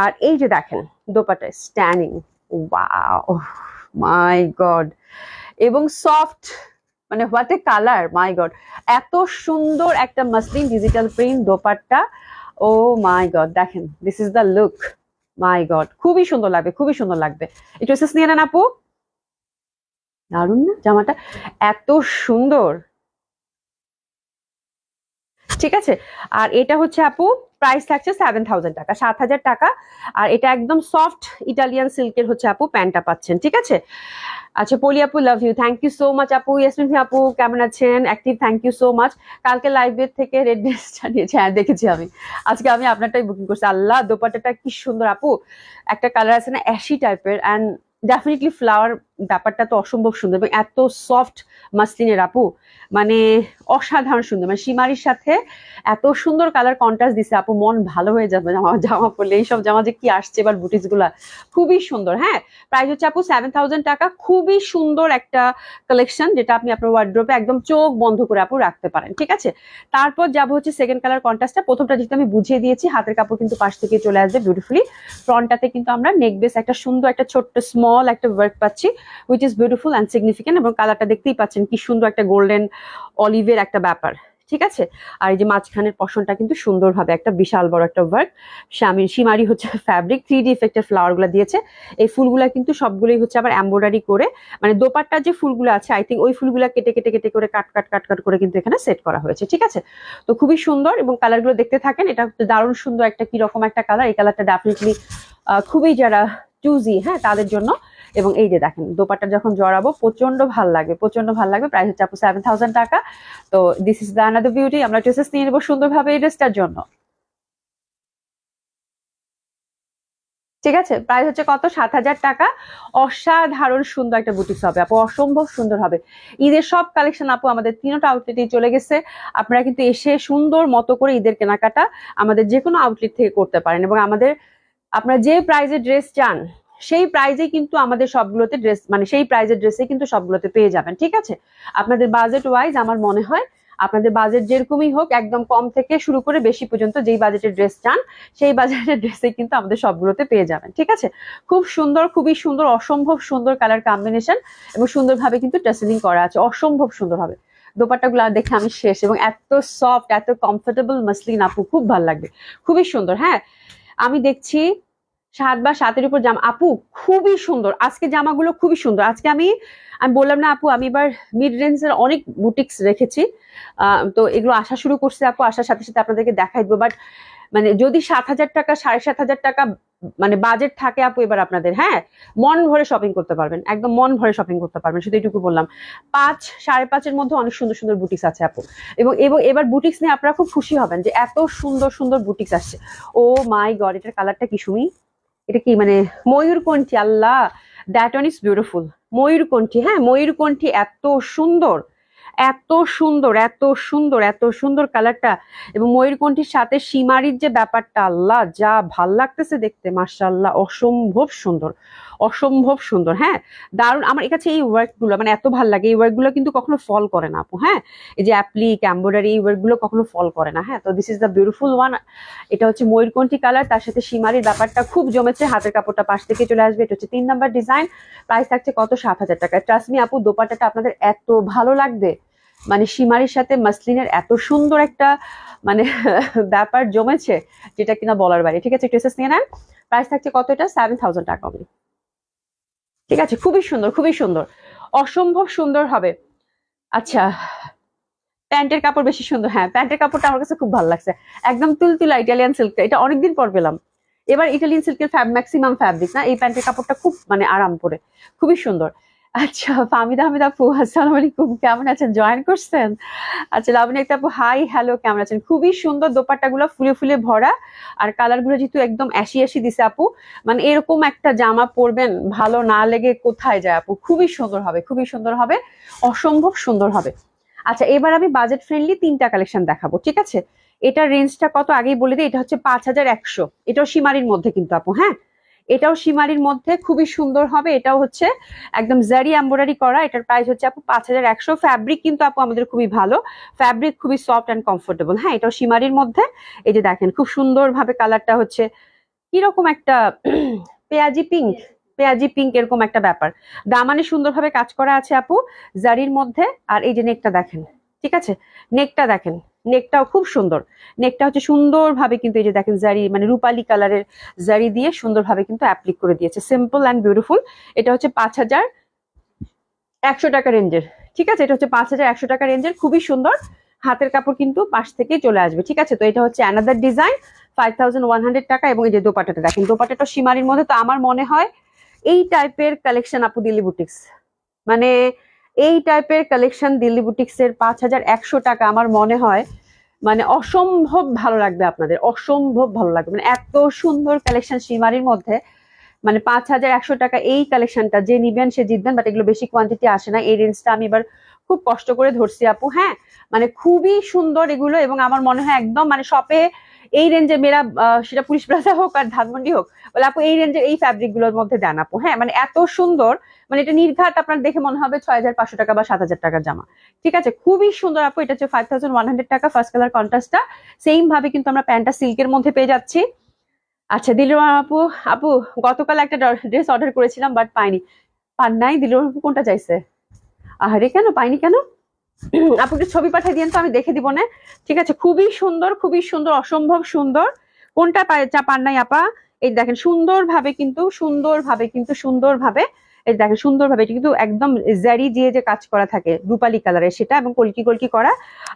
আর এই যে দেখেন dupatta standing, wow my God, এবং সফট, মানে what a colour, my God, এত সুন্দর একটা muslin digital print dupatta, oh my God দেখেন, this is the look, my God খুবই সুন্দর লাগবে, খুবই সুন্দর লাগবে। একটু এসেস নিয়ে নেন আপু, দারুন না জামাটা, এত সুন্দর, ঠিক আছে। আর এটা হচ্ছে আপু প্রাইস থাকছে 7000 টাকা, 7000 টাকা। আর এটা একদম সফট ইটালিয়ান সিল্কের হচ্ছে আপু প্যান্টটা পাচ্ছেন, ঠিক আছে। আচ্ছা, পলি আপু love you, thank you so much আপু। ইয়াসমিন আপু কেমন আছেন, active, thank you so much. কালকে লাইভের থেকে রেড ড্রেসটা নিয়েছে, হ্যাঁ দেখেছি আমি, আজকে আমি আপনারটাই বুকিং করছি। আল্লাহ দোপাট্টাটা কি সুন্দর আপু, একটা কালার আছে না অ্যাশি টাইপের, অ্যান্ড ডেফিনেটলি ফ্লাওয়ার ব্যাপারটা তো অসম্ভব সুন্দর এবং এত সফট মাসলিনের আপু, মানে অসাধারণ সুন্দর, মানে সীমারির সাথে এত সুন্দর কালার কন্ট্রাস্ট দিছে আপু, মন ভালো হয়ে যাবে জামা জামা পরলে। এইসব জামা যে কি আসছে এবার বুটিক্স গুলা, খুবই সুন্দর। হ্যাঁ, প্রাইস হচ্ছে আপু 7000 টাকা। খুবই সুন্দর একটা কালেকশন, যেটা আপনি আপনার ওয়ার্ড্রোবে একদম চোখ বন্ধ করে আপু রাখতে পারেন। ঠিক আছে, তারপর যাবো হচ্ছে সেকেন্ড কালার কন্ট্রাস্টটা। প্রথমটা যেহেতু আমি বুঝিয়ে দিয়েছি, হাতের কাপড় কিন্তু পাশ থেকে চলে আসবে বিউটিফুলি। ফ্রন্টটাতে কিন্তু আমরা নেক বেস একটা সুন্দর একটা ছোট্ট স্মল একটা ওয়ার্ক পাচ্ছি, which is beautiful and significant, এবং কালারটা দেখতেই পাচ্ছেন কি সুন্দর একটা গোল্ডেন অলিভের একটা ব্যাপার। ঠিক আছে, আর এই যে মাঝখানের পশনটা কিন্তু সুন্দরভাবে একটা বিশাল বড় একটা ওয়ার্ক। সীমারি হচ্ছে ফ্যাব্রিক 3D ইফেক্টের ফ্লাওয়ার গুলা দিয়েছে। এই ফুলগুলা কিন্তু সবগুলোই হচ্ছে আবার এমব্রয়ডারি করে, মানে দোপাট্টার যে ফুলগুলো আছে আই থিঙ্ক ওই ফুলগুলা কেটে কেটে কেটে করে কাট কাট কাট কাট করে কিন্তু এখানে সেট করা হয়েছে। ঠিক আছে, তো খুবই সুন্দর, এবং কালারগুলো দেখতে থাকেন। এটা দারুণ সুন্দর একটা কি রকম একটা কালার। এই কালারটা ডেফিনেটলি খুবই যারা চুজি, হ্যাঁ, তাদের জন্য। এবং এই যে দেখেন দোপাট্টা যখন জড়াবো প্রচন্ড ভাল লাগবে, প্রচন্ড ভাল লাগবে। প্রাইস হচ্ছে আপু 7000 টাকা। তো this is the another beauty. আমরা ড্রেসেস নিয়ে নেবো সুন্দরভাবে এই ড্রেসটার জন্য। ঠিক আছে, প্রাইস হচ্ছে কত? 7000 টাকা। অসাধারণ সুন্দর একটা বুটিক্স হবে আপু, অসম্ভব সুন্দর হবে। ঈদের সব কালেকশন আপু আমাদের তিনটা আউটলেটেই চলে গেছে। আপনারা কিন্তু এসে সুন্দর মতো করে ঈদের কেনাকাটা আমাদের যে কোনো আউটলেট থেকে করতে পারেন, এবং আমাদের আপনারা যে প্রাইজে ড্রেস চান সেই প্রাইজে কিন্তু আমাদের সবগুলোতে ড্রেস, মানে সেই প্রাইজের ড্রেসে কিন্তু সবগুলোতে পেয়ে যাবেন। ঠিক আছে, আপনাদের বাজেট ওয়াইজ আমার মনে হয় আপনাদের বাজেট যেরকমই হোক, একদম কম থেকে শুরু করে বেশি পর্যন্ত যেই বাজেটের ড্রেস চান সেই বাজেটের ড্রেসে কিন্তু আমাদের সবগুলোতে পেয়ে যাবেন। ঠিক আছে, খুব সুন্দর, খুবই সুন্দর, অসম্ভব সুন্দর কালার কম্বিনেশন, এবং সুন্দরভাবে কিন্তু টাসেলিং করা আছে, অসম্ভব সুন্দর হবে। দোপাট্টাগুলো দেখে আমি শেষ, এবং এত সফট, এত কমফোর্টেবল মাসলিন আপু, খুব ভালো লাগবে, খুবই সুন্দর। হ্যাঁ, আমি দেখছি 7 বা 7-এর উপর জামা আপু, খুবই সুন্দর। আজকে জামাগুলো খুবই সুন্দর। আজকে আমি আমি বললাম না আপু, আমি এবার মিড রেঞ্জের অনেক বুটিক্স রেখেছি, তো এগুলো আসা শুরু করছে আপু, আসার সাথে সাথে আপনাদেরকে দেখাই দেবো। বাট মানে যদি 7000 টাকা 7500 টাকা মানে বাজেট থাকে আপু, এবার আপনাদের, হ্যাঁ, মন ভরে শপিং করতে পারবেন, একদম মন ভরে শপিং করতে পারবেন। শুধু এটুকু বললাম, 5-5.5-এর মধ্যে অনেক সুন্দর সুন্দর বুটিক্স আছে আপু, এবং এবং এবার বুটিক্স নিয়ে আপনারা খুব খুশি হবেন যে এত সুন্দর সুন্দর বুটিক্স আসছে। ও মাই গড, এটার কালারটা কি সুমি, এটা কি মানে ময়ূরকণ্ঠী, আল্লাহ, দ্যাট ওয়ান ইজ বিউটিফুল। ময়ূরকণ্ঠী, হ্যাঁ, ময়ূরকণ্ঠী, এত সুন্দর, এত সুন্দর, এত সুন্দর, এত সুন্দর কালারটা, এবং ময়ূরকণ্ঠীর সাথে সীমারির যে ব্যাপারটা, আল্লাহ, যা ভাল লাগতেছে দেখতে, মাশাআল্লাহ, অসম্ভব সুন্দর, অসম্ভব সুন্দর। হ্যাঁ, দারুণ। আমার কাছে এই ওয়ার্ক গুলো মানে এত ভাল লাগে, এই ওয়ার্ক গুলো কিন্তু কখনো ফল করে না আপু। হ্যাঁ, এই যে অ্যাপ্লিক এমব্রয়ডারি, এই ওয়ার্ক গুলো কখনো ফল করে না। হ্যাঁ, তো this is the beautiful one. এটা হচ্ছে ময়ূরকণ্ঠী কালার, তার সাথে সীমারির ব্যাপারটা খুব জমেছে। হাতের কাপড়টা পাশ থেকে চলে আসবে। এটা হচ্ছে 3 নাম্বার ডিজাইন। প্রাইস থাকছে কত? 7000 টাকা। ট্রাস্ট মি আপু, দোপাট্টাটা আপনাদের এত ভালো লাগবে, মানে সীমারির সাথে মাসলিনের এত সুন্দর একটা মানে ব্যাপার জমেছে, যেটা কিনা বলার বাইরে। ঠিক আছে, ড্রেসেস নিয়ে নেন। প্রাইস থাকছে কত? এটা 7000 টাকা অনলি। ঠিক আছে, খুবই সুন্দর, খুবই সুন্দর, অসম্ভব সুন্দর হবে। আচ্ছা, প্যান্টের কাপড় বেশি সুন্দর। হ্যাঁ, প্যান্টের কাপড়টা আমার কাছে খুব ভালো লাগছে, একদম তুলতুলা ইটালিয়ান সিল্ক। এটা অনেকদিন পর পেলাম। এবার ইটালিয়ান সিল্কের ম্যাক্সিমাম ফ্যাব্রিক না, এই প্যান্টের কাপড়টা খুব মানে আরাম পরে, খুবই সুন্দর। আচ্ছা, ফাহমিদা আহমেদ আপু, আসসালামু আলাইকুম, কেমন আছেন? জয়েন করছেন? আচ্ছা, লাবণী একটা আপু, হাই হ্যালো, কেমন আছেন? খুবই সুন্দর দোপাট্টা গুলো, ফুলে ফুলে ভরা, আর কালার গুলো যেহেতু একদম অ্যাশি অ্যাশি দিছে আপু, মানে এরকম একটা জামা পরবেন, ভালো না লেগে কোথায় যায় আপু, খুবই সুন্দর হবে, খুবই সুন্দর হবে, অসম্ভব সুন্দর হবে। আচ্ছা, এবার আমি বাজেট ফ্রেন্ডলি 3টা কালেকশন দেখাবো। ঠিক আছে, এটার রেঞ্জটা কত আগেই বলে দিই, এটা হচ্ছে 5100। এটাও সীমারির মধ্যে কিন্তু আপু, হ্যাঁ, এটাও সীমারির মধ্যে, খুবই সুন্দর হবে। এটাও হচ্ছে একদম জারি এমব্রয়ডারি করা। এটার প্রাইস হচ্ছে আপু 5100। ফ্যাব্রিক কিন্তু আপু আমাদের খুবই ভালো, ফ্যাব্রিক খুবই সফট অ্যান্ড কমফোর্টেবল। হ্যাঁ, এটাও সীমারির মধ্যে। এই যে দেখেন খুব সুন্দর ভাবে কালারটা হচ্ছে কিরকম একটা পেঁয়াজি পিঙ্ক, পেঁয়াজি পিঙ্ক এরকম একটা ব্যাপার। দামানে সুন্দরভাবে কাজ করা আছে আপু জারির মধ্যে। আর এই যে নেকটা দেখেন, ঠিক আছে, নেকটা দেখেন, নেকটাও খুব সুন্দর। নেকটা হচ্ছে সুন্দরভাবে কিন্তু এই যে দেখেন জারি, মানে রূপালী কালারের জারি দিয়ে সুন্দরভাবে কিন্তু অ্যাপ্লিক করে দিয়েছে, সিম্পল অ্যান্ড বিউটিফুল। এটা হচ্ছে 5100 টাকা রেঞ্জের। ঠিক আছে, এটা হচ্ছে 5100 টাকা রেঞ্জের, খুবই সুন্দর। হাতের কাপড় কিন্তু পাশ থেকেই চলে আসবে। ঠিক আছে, তো এটা হচ্ছে অ্যানাদার ডিজাইন, 5100 টাকা। এবং এই যে দোপাট্টাটা দেখেন, দোপাট্টাটা সীমারির মধ্যে। তো আমার মনে হয় এই টাইপের কালেকশন আপু দিল্লি বুটিক্স, মানে এই টাইপের কালেকশন দিল্লি বুটিক্স এর 5100 টাকা আমার মনে হয় মানে অসম্ভব ভালো লাগবে আপনাদের, অসম্ভব ভালো লাগবে। মানে এত সুন্দর কালেকশন সীমারির মধ্যে, মানে 5100 টাকা এই কালেকশনটা যে নিবেন সে জিতবেন, বাট এগুলো বেশি কোয়ান্টিটি আসে না। এই রেঞ্জটা আমি এবার খুব কষ্ট করে ধরছি আপু। হ্যাঁ, মানে খুবই সুন্দর এগুলো, এবং আমার মনে হয় একদম মানে শপে এই রেঞ্জে মেয়েরা সেটা পুলিশ প্লাজা হোক আর ধানমন্ডি হোক, বলে আপু এই রেঞ্জের এই ফ্যাব্রিক গুলোর মধ্যে দেন আপু। হ্যাঁ, মানে এত সুন্দর, মানে এটা নির্ঘাত আপনার দেখে মনে হবে 6500 টাকা বা 7000 টাকার জামা। ঠিক আছে, খুবই সুন্দর আপু। এটা হচ্ছে 5100 টাকা ফার্স্ট কালার কন্ট্রাস্টটা। সেম ভাবে কিন্তু আমরা প্যান্টটা সিল্কের মধ্যে পেয়ে যাচ্ছি। আচ্ছা দিলরুমা আপু, আপু গতকাল একটা ড্রেস অর্ডার করেছিলাম বাট পাইনি। পান নাই? দিলরুমা আপু কোনটা চাইছে? আহারে কেন পাইনি কেন? আপু একটু ছবি পাঠিয়ে দিন তো, আমি দেখে দিব না। ঠিক আছে, খুবই সুন্দর, খুবই সুন্দর, অসম্ভব সুন্দর। কোনটা চা পান নাই আপা? এই দেখেন সুন্দরভাবে কিন্তু সুন্দরভাবে এই দেখেন সুন্দরভাবে, এটা কিন্তু একদম জারি দিয়ে যে কাজ করা থাকে রূপালী কালারের সেটা, এবং কলকি কলকি করা।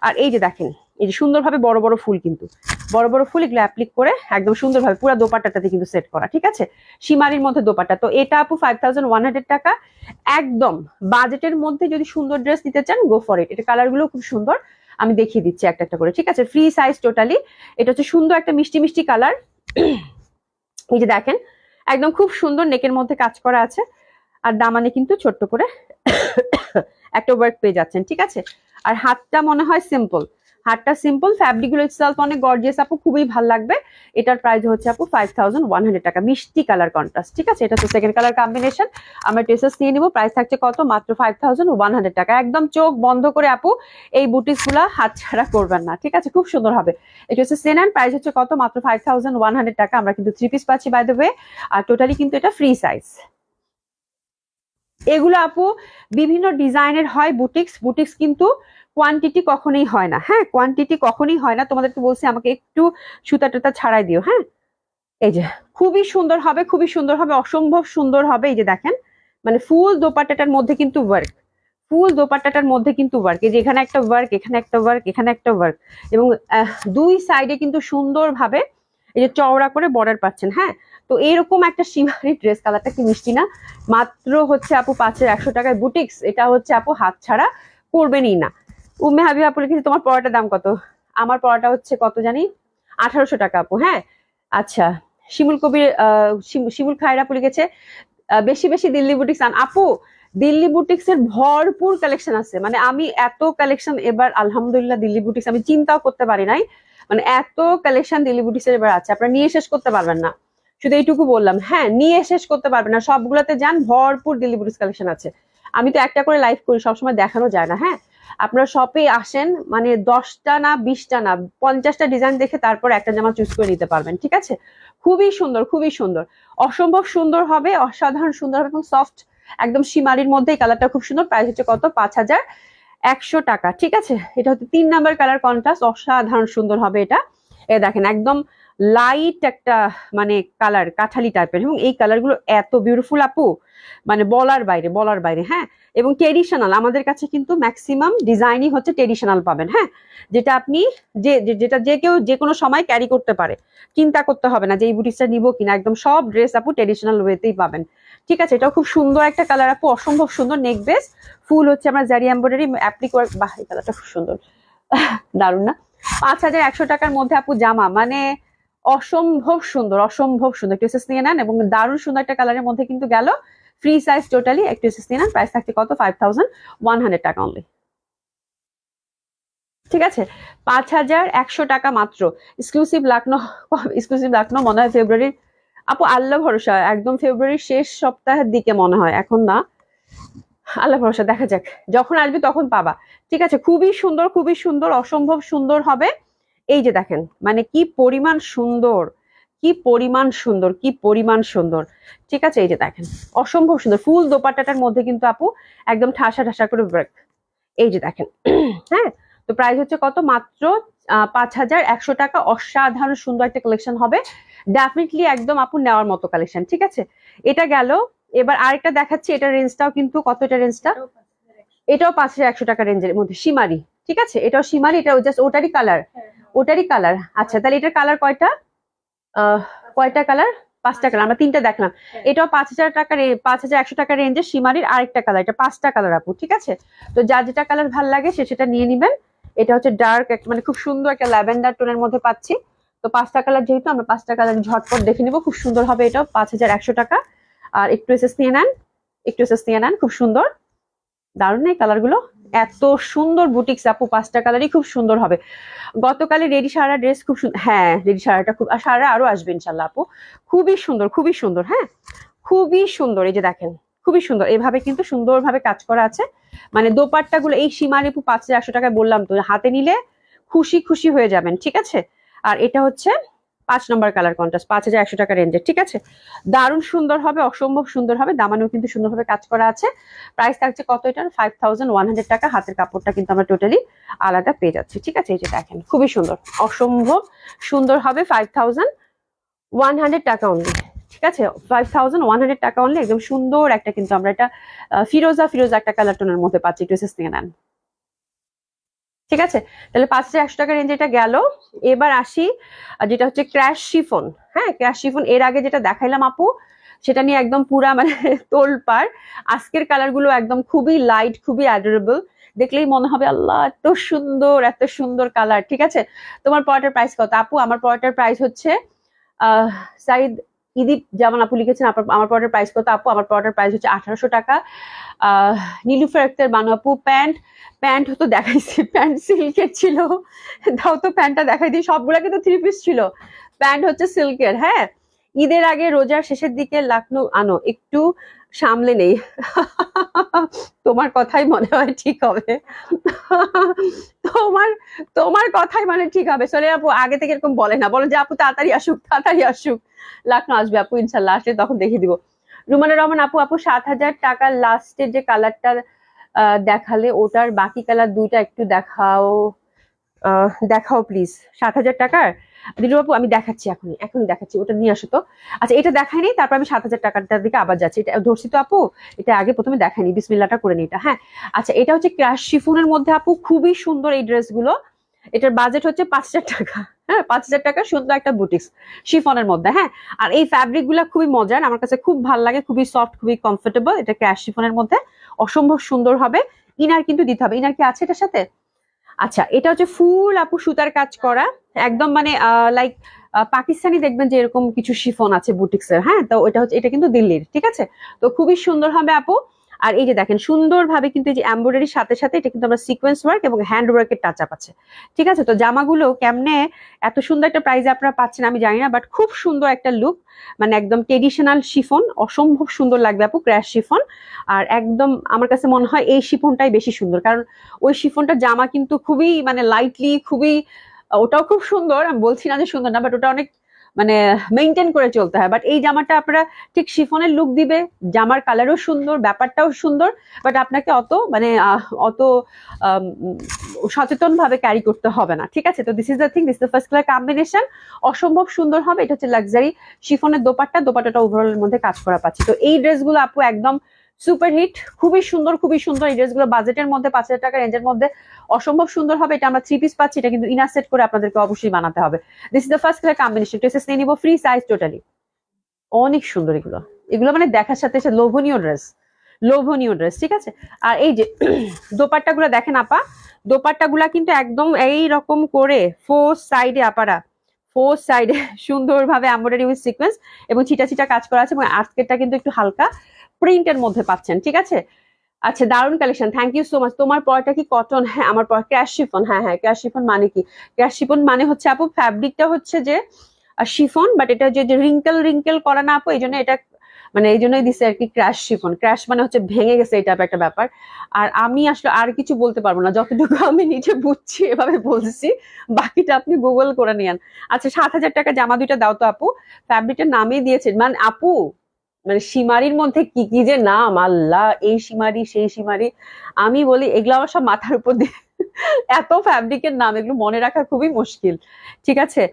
আর এই যে দেখেন এই যে সুন্দরভাবে বড় বড় ফুল, কিন্তু বড় বড় ফুল এগুলো অ্যাপ্লিক করে একদম সুন্দরভাবে পুরো দোপাট্টাটাতে কিন্তু সেট করা। ঠিক আছে, সীমারির মধ্যে দোপাট্টা। তো এটা আপু 5100 টাকা, একদম বাজেটের মধ্যে। যদি সুন্দর ড্রেস নিতে চান গো ফর ইট। এটা কালার গুলো খুব সুন্দর, আমি দেখিয়ে দিচ্ছি একটা একটা করে। ঠিক আছে, ফ্রি সাইজ টোটালি। এটা হচ্ছে সুন্দর একটা মিষ্টি মিষ্টি কালার। এই যে দেখেন একদম খুব সুন্দর নেকের মধ্যে কাজ করা আছে, আর দামানে কিন্তু ছোট্ট করে একটা ওয়ার্ক পেয়ে যাচ্ছেন। ঠিক আছে, আর হাতটা মনে হয় সিম্পল, হাতটা সিম্পল। ফ্যাব্রিক গুলো ইটসেলফ অনেক গর্জিয়াস আপু, খুবই ভালো লাগবে। এটার প্রাইস হচ্ছে আপু 5100 টাকা, মিষ্টি কালার কন্ট্রাস্ট। ঠিক আছে, এটা তো সেকেন্ড কালার কম্বিনেশন। আমরা টেসেস নিয়ে নিব। প্রাইস থাকছে কত? মাত্র 5100 টাকা। একদম চোখ বন্ধ করে আপু এই বুটিক্স গুলা হাতছাড়া করবেন না। ঠিক আছে, খুব সুন্দর হবে। এটা হচ্ছে সেনান, প্রাইস হচ্ছে কত? মাত্র 5100 টাকা। আমরা কিন্তু 3 পিস পাচ্ছি বাই দ্য ওয়ে, আর টোটালি কিন্তু এটা ফ্রি সাইজ। এগুলো আপু বিভিন্ন ডিজাইনের হয় বুটিক্স। বুটিক্স কিন্তু কোয়ান্টিটি কখনোই হয় না। হ্যাঁ, কোয়ান্টিটি কখনোই হয় না। তোমাদেরকে বলছি আমাকে একটু সুতা টুতা ছাড়াই দিও। হ্যাঁ, এই যে খুবই সুন্দর হবে, খুবই সুন্দর হবে, অসম্ভব সুন্দর হবে। এই যে দেখেন মানে ফুল দোপাট্টাটার মধ্যে কিন্তু ওয়ার্ক, ফুল দোপাট্টাটার মধ্যে কিন্তু ওয়ার্ক। এই যে এখানে একটা ওয়ার্ক, এখানে একটা ওয়ার্ক, এখানে একটা ওয়ার্ক, এবং দুই সাইডে কিন্তু সুন্দরভাবে এই যে চওড়া করে বর্ডার পাচ্ছেন। হ্যাঁ, তো এইরকম একটা সীমারি ড্রেস, কালারটা কি মিষ্টি না? মাত্র হচ্ছে আপু 5100 টাকায় বুটিক্স। এটা হচ্ছে আপু হাত ছাড়া করবেনই না। উম্মে হাবিব আপু লিখেছে তোমার পড়াটার দাম কত? আমার পড়াটা হচ্ছে কত জানি, 1800 টাকা আপু। হ্যাঁ, আচ্ছা। শিমুল কবির শিমুল খায়রা আপু লিখেছে বেশি বেশি দিল্লি বুটিক্স আন। আপু দিল্লি বুটিক্স এর ভরপুর কালেকশন আছে, মানে আমি এত কালেকশন এবার আলহামদুলিল্লাহ দিল্লি বুটিক্স আমি চিন্তাও করতে পারি নাই। মানে এত কালেকশন দিল্লি বুটিক্স এর এবার আছে, আপনারা নিয়ে শেষ করতে পারবেন না। শুধু এইটুকু বললাম, হ্যাঁ নিয়ে শেষ করতে পারবেন না। সবগুলোতে যান, ভরপুর দিল্লি বুটিক্স কালেকশন আছে। আমি তো একটা করে লাইভ করি, সবসময় দেখানো যায় না। হ্যাঁ, আপনারা শপে আসেন, মানে 10টা না 20টা না 50টা ডিজাইন দেখে তারপর একটা জামা চুজ করে নিতে পারবেন। ঠিক আছে, খুবই সুন্দর, খুবই সুন্দর, অসম্ভব সুন্দর হবে, অসাধারণ সুন্দর হবে, এবং সফট একদম সীমারির মধ্যে। এই কালারটা খুব সুন্দর। প্রাইস হচ্ছে কত? 5100 টাকা। ঠিক আছে, এটা হচ্ছে 3 নাম্বার কালার কন্ট্রাস্ট, অসাধারণ সুন্দর হবে এটা। এ দেখেন একদম লাইট একটা মানে কালার, কাঠালি টাইপের, এবং এই কালার গুলো এত বিউটিফুল আপু, মানে বলার বাইরে, বলার বাইরে। হ্যাঁ, এবং ট্রেডিশনাল, আমাদের কাছে কিন্তু ম্যাক্সিমাম ডিজাইনই হচ্ছে ট্রেডিশনাল পাবেন। হ্যাঁ, যেটা আপনি যেটা যে কেউ যে কোনো সময় ক্যারি করতে পারে, চিন্তা করতে হবে না যে এই বুটিক্সটা নিবো কিনা। একদম সব ড্রেস আপু ট্রেডিশনাল ওয়েতেই পাবেন। ঠিক আছে, এটাও খুব সুন্দর একটা কালার আপু, অসম্ভব সুন্দর। নেক বেস ফুল হচ্ছে আমরা জারি এমব্রয়ডারি অ্যাপ্লিক ওয়ার্ক। বাহ, এই কালারটা খুব সুন্দর, দারুন না? 5100 টাকার মধ্যে আপু জামা, মানে অসম্ভব সুন্দর, অসম্ভব সুন্দর। একটু এসএস নিয়ে নেন, এবং দারুণ সুন্দর একটা কালারের মধ্যে কিন্তু গেল। Free size totally. একটু এসএস নিয়ে নেন। প্রাইস থাকছে কত? 5100 টাকা অনলি। ঠিক আছে, 5100 টাকা মাত্র। এক্সক্লুসিভ লাকনো, এক্সক্লুসিভ লাকনো মনে হয় ফেব্রুয়ারির আপু, আল্লাহ ভরসা, একদম ফেব্রুয়ারির শেষ সপ্তাহের দিকে মনে হয়, এখন না, আল্লাহ ভরসা, দেখা যাক, যখন আসবে তখন পাবা। ঠিক আছে, খুবই সুন্দর, খুবই সুন্দর, অসম্ভব সুন্দর হবে। এই যে দেখেন মানে কি পরিমাণ সুন্দর, কি পরিমাণ সুন্দর, কি পরিমাণ সুন্দর। ঠিক আছে, এই যে দেখেন অসম্ভব সুন্দর ফুল দোপাট্টাটার মধ্যে কিন্তু আপু একদম ঠাসা ঠাসা করে ওয়ার্ক। এই যে দেখেন হ্যাঁ, তো প্রাইস হচ্ছে কত? মাত্র 5100 টাকা। অসাধারণ সুন্দর একটা কালেকশন হবে, ডেফিনেটলি একদম আপু নেওয়ার মতো কালেকশন। ঠিক আছে, এটা গেল। এবার আরেকটা দেখাচ্ছি, এটা রেঞ্জটাও কিন্তু কত? এটা রেঞ্জটা, এটাও 5100 টাকা রেঞ্জের মধ্যে সীমারি। ঠিক আছে, এটাও সীমারি, এটা জাস্ট ওটারই কালার, ওটারই কালার। আচ্ছা, তাহলে এটার কালার কয়টা? কয়টা কালার? 5টা কালার, আমরা 3টা দেখলাম। এটাও 5000 টাকা, 5100 টাকা রেঞ্জের সীমারির আরেকটা কালার। এটা 5টা কালার আপু। ঠিক আছে, তো যার যেটা কালার ভাল লাগে সে সেটা নিয়ে নিবেন। এটা হচ্ছে ডার্ক একটা, মানে খুব সুন্দর একটা ল্যাভেন্ডার টোনের মধ্যে পাচ্ছি। তো 5টা কালার, যেহেতু আমরা 5টা কালার ঝটপট দেখে নিব। খুব সুন্দর হবে, এটাও 5100 টাকা। আর একটু এসএস নিয়ে নেন, একটু এসএস নিয়ে নেন, খুব সুন্দর, দারুণ এই কালার গুলো, এত সুন্দর বুটিক্স আপু, 5টা কালারই খুব সুন্দর হবে। গতকালে রেডি সারা ড্রেস খুব সুন্দর, হ্যাঁ রেডি সারাটা খুব, আর সারা আরো আসবে ইনশাল্লাহ আপু, খুবই সুন্দর খুবই সুন্দর, হ্যাঁ খুবই সুন্দর। এই যে দেখেন খুবই সুন্দর, এভাবে কিন্তু সুন্দরভাবে কাজ করা আছে। মানে দোপাট্টা গুলো এই সীমার আপু 5100 টাকায় বললাম তো, হাতে নিলে খুশি খুশি হয়ে যাবেন, ঠিক আছে। আর এটা হচ্ছে 5 নম্বর কালার কন্ট্রাস্ট, 5100 টাকা রেঞ্জের, ঠিক আছে। দারুণ সুন্দর হবে, অসম্ভব সুন্দর হবে, দামানেও কিন্তু সুন্দরভাবে কাজ করা আছে। প্রাইস থাকছে কত এটার, 5100 টাকা। হাতের কাপড়টা কিন্তু আমরা টোটালি আলাদা পেয়ে যাচ্ছি, ঠিক আছে। এই যে দেখেন খুবই সুন্দর, অসম্ভব সুন্দর হবে, 5100 টাকা অনলি, ঠিক আছে। 5100 টাকা অনলি, একদম সুন্দর একটা কিন্তু আমরা এটা ফিরোজা ফিরোজা একটা কালার টোনের মধ্যে পাচ্ছি, একটু এসএস নিয়ে নেন, ঠিক আছে। তাহলে 5100 টাকা রেঞ্জে এটা গেল। এবার আসি যেটা হচ্ছে ক্র্যাশ শিফন, হ্যাঁ ক্র্যাশ শিফন। এর আগে যেটা দেখাইলাম আপু, সেটা নিয়ে একদম পুরা মানে তোলপাড়। আজকের কালার গুলো একদম খুবই লাইট, খুবই অ্যাডোরেবল, দেখলেই মনে হবে আল্লাহ এত সুন্দর কালার, ঠিক আছে। তোমার পরাটার প্রাইস কত আপু? আমার পরাটার প্রাইস হচ্ছে সাইদ ইদিপ যেমন আপু লিখেছেন, আমার পরাটার প্রাইস কত আপু? আমার পরাটার প্রাইস হচ্ছে 1800 টাকা। নীলুফার আক্তার বানু আপু, প্যান্ট তো দেখাইছি, প্যান্ট সিল্কের ছিল, দাও তো প্যান্টটা দেখাই দিই। সবগুলা কিন্তু 3 পিস ছিল, প্যান্ট হচ্ছে সিল্কের, হ্যাঁ। ঈদের আগে রোজার শেষের দিকে লাকনো আনো, একটু সামলে নেই। তোমার কথাই মনে হয় ঠিক হবে, তোমার তোমার কথাই মানে ঠিক হবে। চলে আপু আগে থেকে এরকম বলে না, বলো যে আপু তাড়াতাড়ি আসুক তাড়াতাড়ি আসুক। লাকনো আসবে আপু ইনশাল্লাহ, আসলে তখন দেখিয়ে দিব। রুমানা রহমান আপু, 7000 টাকার লাস্টের যে কালারটা দেখালে ওটার বাকি কালার দুইটা একটু দেখাও, দেখাও প্লিজ। 7000 টাকার দিলু আপু আমি দেখাচ্ছি, এখনই দেখাচ্ছি, ওটা নিয়ে আসো তো। আচ্ছা এটা দেখাই নি, তারপর আমি 7000 টাকাটার দিকে আবার যাচ্ছি। এটা ধরছি তো আপু, এটা আগে প্রথমে দেখাইনি, বিসমিল্লাহটা করে নি এটা, হ্যাঁ। আচ্ছা এটা হচ্ছে ক্রাশ শিফনের মধ্যে আপু, খুবই সুন্দর এই ড্রেসগুলো। এটার বাজেট হচ্ছে 5000 টাকা, হ্যাঁ 5000 টাকা, সুন্দর একটা বুটিক্স শিফনের মধ্যে, হ্যাঁ। আর এই ফ্যাব্রিক গুলা খুবই মজার, আমার কাছে খুব ভালো লাগে, খুবই সফট, খুবই কমফোর্টেবল। এটা ক্রাশ শিফনের মধ্যে অসম্ভব সুন্দর হবে। ইনার কিন্তু দিতে হবে, ইনার কি আছে এটার সাথে? আচ্ছা এটা হচ্ছে ফুল আপু সুতার কাজ করা, একদম মানে লাইক পাকিস্তানি দেখবেন যে এরকম কিছু শিফন আছে বুটিক্সের, হ্যাঁ। তো এটা হচ্ছে, এটা কিন্তু দিল্লির, ঠিক আছে। তো খুবই সুন্দর হবে আপু। আর এই যে দেখেন সুন্দরভাবে কিন্তু এই যে এমব্রয়ডারির সাথে সাথে এটা কিন্তু আমরা সিকোয়েন্স ওয়ার্ক এবং হ্যান্ড ওয়ার্কের টাচ আপ আছে, ঠিক আছে। তো জামাগুলো কেমনে এত সুন্দর একটা প্রাইসে আপনারা পাচ্ছেন আমি জানি না, বাট খুব সুন্দর একটা লুক, মানে একদম ট্রেডিশনাল শিফন, অসম্ভব সুন্দর লাগবে আপু ক্র্যাশ শিফন। আর একদম আমার কাছে মনে হয় এই শিফনটাই বেশি সুন্দর, কারণ ওই শিফনটা জামা কিন্তু খুবই মানে লাইটলি, খুবই ওটাও খুব সুন্দর, আমি বলছি না যে সুন্দর না, বাট ওটা অনেক মানে মেনটেন করে চলতে হয়। বাট এই জামাটা আপনারা ঠিক শিফনের লুক দিবে, জামার কালারও সুন্দর, ব্যাপারটাও সুন্দর, বাট আপনাকে অত মানে অত সচেতন ভাবে ক্যারি করতে হবে না, ঠিক আছে। তো this is the thing, this is the first colour combination, অসম্ভব সুন্দর হবে। এটা হচ্ছে লাক্সারি শিফনের দোপাট্টাটা ওভারঅলের মধ্যে কাজ করা পাচ্ছি। তো এই ড্রেসগুলো আপু একদম সুপার হিট, খুবই সুন্দর খুবই সুন্দর। এই ড্রেসগুলো বাজেটের মধ্যে 5000 টাকা রেঞ্জের মধ্যে অসম্ভব সুন্দর হবে। এটা আমরা 3 পিস পাচ্ছি, এটা কিন্তু ইনার সেট করে আপনাদেরকে অবশ্যই বানাতে হবে। This is the first colour combination, dresses নিয়ে নিব ফ্রি সাইজ টোটালি। অনেক সুন্দর এগুলো, এগুলো মানে দেখার সাথে সাথে লোভনীয় ড্রেস, লোভনীয় ড্রেস, ঠিক আছে। আর এই যে দোপাট্টা গুলা দেখেন আপা, দোপাট্টা গুলা কিন্তু একদম এই রকম করে ফোর সাইডে আপারা, ফোর সাইডে সুন্দরভাবে এমব্রয়ডারি উইথ সিকোয়েন্স এবং ছিটা ছিটা কাজ করা আছে, এবং আজকেরটা কিন্তু একটু হালকা প্রিন্টের মধ্যে পাচ্ছেন, ঠিক আছে। আচ্ছা দারুন collection, thank you so much. তোমার পরটা কি কটন? হ্যাঁ আমার পর ক্র্যাশ শিফন, হ্যাঁ হ্যাঁ ক্র্যাশ শিফন মানে কি? ক্র্যাশ শিফন মানে হচ্ছে আপু ফ্যাব্রিকটা হচ্ছে যে শিফন, বাট এটা যে রিঙ্কেল রিঙ্কেল করা না আপু, এই জন্য এটা মানে এই জন্যই দিচ্ছে আর কি ক্র্যাশ শিফন। ক্র্যাশ মানে হচ্ছে ভেঙে গেছে, এটা একটা ব্যাপার। আর আমি আসলে আর কিছু বলতে পারবো না, যতটুকু আমি নিজে বুঝছি এভাবে বলছি, বাকিটা আপনি গুগল করে নিয়েন। আচ্ছা 7000 টাকা জামা দুইটা দাও তো আপু, ফ্যাব্রিকটা নামই দিয়েছেন মানে আপু, মানে সিমারির মধ্যে কি কি যে নাম, আল্লাহ, এই সিমারি সেই সিমারি, আমি বলি এগুলো আমার সব মাথার উপর দিয়ে এত ফ্যাব্রিকের নাম, এগুলো মনে রাখা খুবই মুশকিল, ঠিক আছে।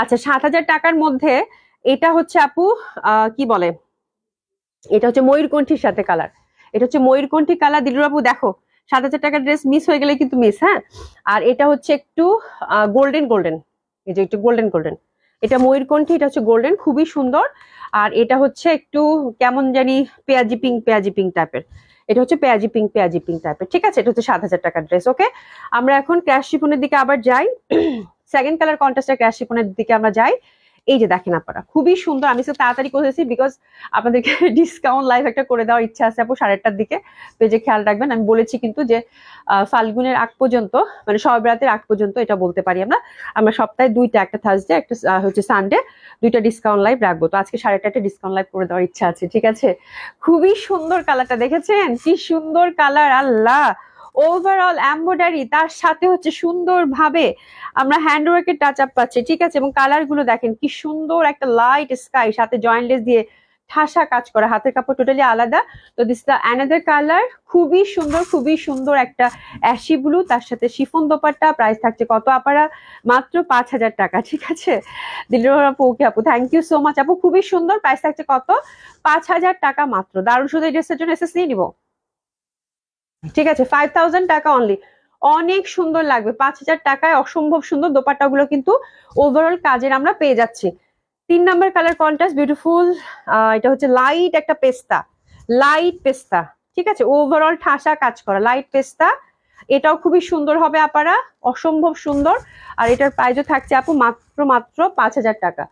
আচ্ছা 7000 টাকার মধ্যে এটা হচ্ছে আপু কি বলে, এটা হচ্ছে ময়ূরকণ্ঠীর সাথে কালার, এটা হচ্ছে ময়ূরকণ্ঠী কালার। দিলুর আপু দেখো 7000 টাকার ড্রেস মিস হয়ে গেলে কিন্তু মিস, হ্যাঁ। আর এটা হচ্ছে একটু গোল্ডেন গোল্ডেন, এই যে একটু গোল্ডেন গোল্ডেন, এটা ময়ূরকণ্ঠী, এটা হচ্ছে গোল্ডেন, খুবই সুন্দর। আর এটা হচ্ছে একটু কেমন জানি পেঁয়াজি পিঙ্ক টাইপের, এটা হচ্ছে পেঁয়াজি পিঙ্ক টাইপের, ঠিক আছে। এটা হচ্ছে 7000 টাকার ড্রেস। ওকে, আমরা এখন ক্র্যাশ শিফনের দিকে আবার যাই, সেকেন্ড কালার কন্ট্রাস্টের ক্র্যাশ শিফনের দিকে আমরা যাই। এই যে দেখেন আপনারা, খুবই সুন্দর। আমি তো তাড়াতাড়ি করেছি বিকজ আপনাদেরকে ডিসকাউন্ট লাইভ একটা করে দেওয়ার ইচ্ছা আছে আপু, 8:30টার দিকে। পেজে খেয়াল রাখবেন, আমি বলেছি কিন্তু যে ফাল্গুনের আগ পর্যন্ত, মানে শবে বরাতের আগ পর্যন্ত এটা বলতে পারি আমরা। আমরা সপ্তাহে 2টা, একটা থার্সডে, একটা হচ্ছে সানডে, 2টা ডিসকাউন্ট লাইভ রাখবো। তো আজকে 8:30টা ডিসকাউন্ট লাইভ করে দেওয়ার ইচ্ছা আছে, ঠিক আছে। খুবই সুন্দর কালারটা, দেখেছেন কি সুন্দর কালার, আল্লাহ। ওভারঅল এমব্রয়ডারি, তার সাথে হচ্ছে সুন্দর ভাবে আমরা হ্যান্ড ওয়ার্কের টাচ আপ পাচ্ছি, ঠিক আছে। এবং কালার গুলো দেখেন কি সুন্দর, একটা লাইট স্কাই, সাথে জয়েন্টলেস দিয়ে ঠাসা কাজ করা, হাতের কাপড় টোটালি আলাদা। তো দিস দ্য অ্যানাদার কালার, খুবই সুন্দর, খুবই সুন্দর একটা অ্যাশি ব্লু, তার সাথে শিফন দোপাট্টা। প্রাইস থাকছে কত আপারা? মাত্র 5,000 টাকা, ঠিক আছে। দিলরুবা আপু, ওকে আপু, থ্যাংক ইউ সো মাচ আপু, খুবই সুন্দর। প্রাইস থাকছে কত? 5,000 টাকা মাত্র। দারুণ সুন্দর। এই ড্রেসের জন্য এসএস নিয়ে নিবো, ঠিক আছে। 5,000 টাকা অনলি। অনেক সুন্দর লাগবে 5,000 টাকায়, অসম্ভব সুন্দর। দোপাট্টা গুলো কিন্তু ওভারঅল কাজের আমরা পেয়ে যাচ্ছি। 3 নাম্বার কালার কন্ট্রাস্ট, বিউটিফুল। এটা হচ্ছে লাইট একটা পেস্তা, লাইট পেস্তা, ঠিক আছে। ওভারঅল ঠাসা কাজ করা লাইট পেস্তা, এটাও খুবই সুন্দর হবে আপারা, অসম্ভব সুন্দর। আর এটার প্রাইসও থাকছে আপু মাত্র মাত্র 5,000 টাকা,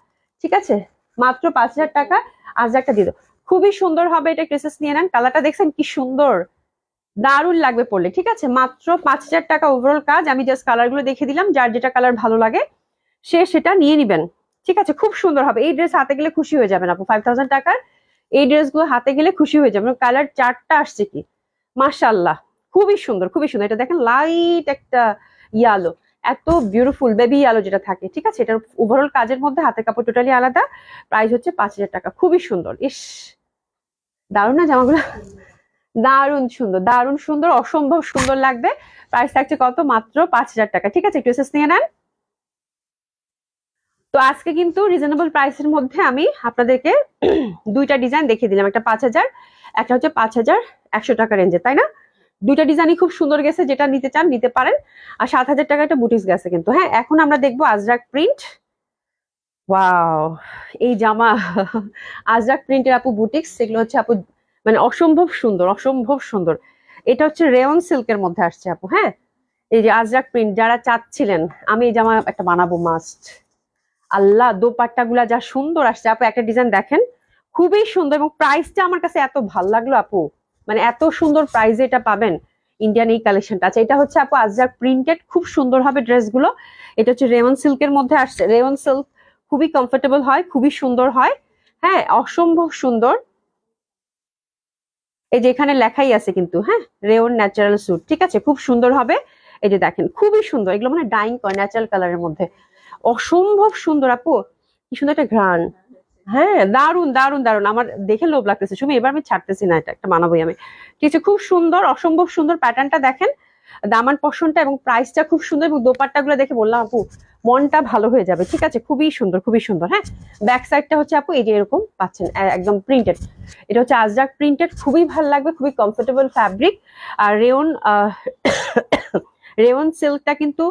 ঠিক আছে। মাত্র 5,000 টাকা। আজ একটা দিয়ে দাও, খুবই সুন্দর হবে এটা। ক্রেসেস নিয়ে নেন, কালারটা দেখছেন কি সুন্দর, দারুণ লাগবে পড়লে, ঠিক আছে। মাত্র 5,000 টাকা ওভারঅল কাজ। আমি জাস্ট কালার গুলো দেখে দিলাম, যার যেটা কালার ভালো লাগে সে সেটা নিয়ে নিবেন, ঠিক আছে। খুব সুন্দর হবে এই ড্রেস, হাতে গেলে খুশি হয়ে যাবেন আপু। 5,000 টাকার এই ড্রেস গুলো হাতে গেলে খুশি হয়ে যাবেন। কালার চারটা আসছে কি, মাশাআল্লাহ, খুবই সুন্দর, খুবই সুন্দর। এটা দেখেন লাইট একটা ইয়ালো, এত বিউটিফুল বেবি ইয়ালো যেটা থাকে, ঠিক আছে। এটার ওভারঅল কাজের মধ্যে হাতের কাপড় টোটালি আলাদা। প্রাইস হচ্ছে 5,000 টাকা, খুবই সুন্দর। ইস, দারুণ না জামাগুলো? দারুণ সুন্দর, দারুণ সুন্দর, অসম্ভব সুন্দর লাগবে। প্রাইস থাকছে কত? মাত্র 5,000 টাকা, ঠিক আছে। ড্রেসেস নিয়ে নেন। তো আজকে কিন্তু রিজনেবল প্রাইসের মধ্যে আমি আপনাদেরকে 2টা ডিজাইন দেখিয়ে দিলাম, একটা 5,000, একটা হচ্ছে 5,100 টাকা রেঞ্জে, তাই না? 2টা ডিজাইনই খুব সুন্দর গেছে, যেটা নিতে চান নিতে পারেন। আর 7,000 টাকা একটা বুটিক্স গেছে কিন্তু। হ্যাঁ, এখন আমরা দেখবো আজরাক প্রিন্ট। ওয়াও, এই জামা আজরাক প্রিন্টের আপু বুটিক্স, সেগুলো হচ্ছে আপু মানে অসম্ভব সুন্দর, অসম্ভব সুন্দর। এটা হচ্ছে রেয়ন সিল্কের মধ্যে আসছে আপু। হ্যাঁ, এই যে আজরাক প্রিন্ট যারা চাচ্ছিলেন, আমি এই জামা একটা বানাবো মাস্ট। আল্লাহ, দোপাট্টা গুলা যা সুন্দর আসছে আপু, একটা ডিজাইন দেখেন, খুবই সুন্দর। এবং প্রাইসটা আমার কাছে এত ভাল লাগলো আপু, মানে এত সুন্দর প্রাইসে এটা পাবেন ইন্ডিয়ান এই কালেকশনটা। আচ্ছা, এটা হচ্ছে আপু আজরাক প্রিন্টেড, খুব সুন্দর হবে ড্রেসগুলো। এটা হচ্ছে রেয়ন সিল্কের মধ্যে আসছে। রেয়ন সিল্ক খুবই কমফোর্টেবল হয়, খুবই সুন্দর হয়। হ্যাঁ, অসম্ভব সুন্দর। এই যে এখানে লেখাই আছে কিন্তু, হ্যাঁ, রেয়ন ন্যাচারাল স্যুট, ঠিক আছে, খুব সুন্দর হবে। এই যে দেখেন, খুবই সুন্দর। এগুলো মানে ডাইং করে ন্যাচারাল কালারের মধ্যে, অসম্ভব সুন্দর আপু, কি সুন্দর একটা ঘ্রাণ। হ্যাঁ, দারুন দারুন দারুন, আমার দেখে লোভ লাগতেছে। শুধু এবার আমি ছাড়তেছি না, এটা একটা বানাবোই আমি, ঠিক আছে। খুব সুন্দর, অসম্ভব সুন্দর প্যাটার্নটা দেখেন, দামান পশনটা এবং প্রাইসটা খুব সুন্দর। এবং দোপাট্টা গুলো দেখে বললাম আপু মনটা ভালো হয়ে যাবে, ঠিক আছে। খুবই সুন্দর, খুবই সুন্দর। হ্যাঁ, ব্যাক সাইডটা হচ্ছে আপু এই যে এরকম পাচ্ছেন, একদম প্রিন্টেড। এটা হচ্ছে আজরাক প্রিন্টেড, খুবই ভালো লাগবে, খুবই কমফোর্টেবল ফ্যাব্রিক। আর রেয়ন রেয়ন সিল্কটা কিন্তু,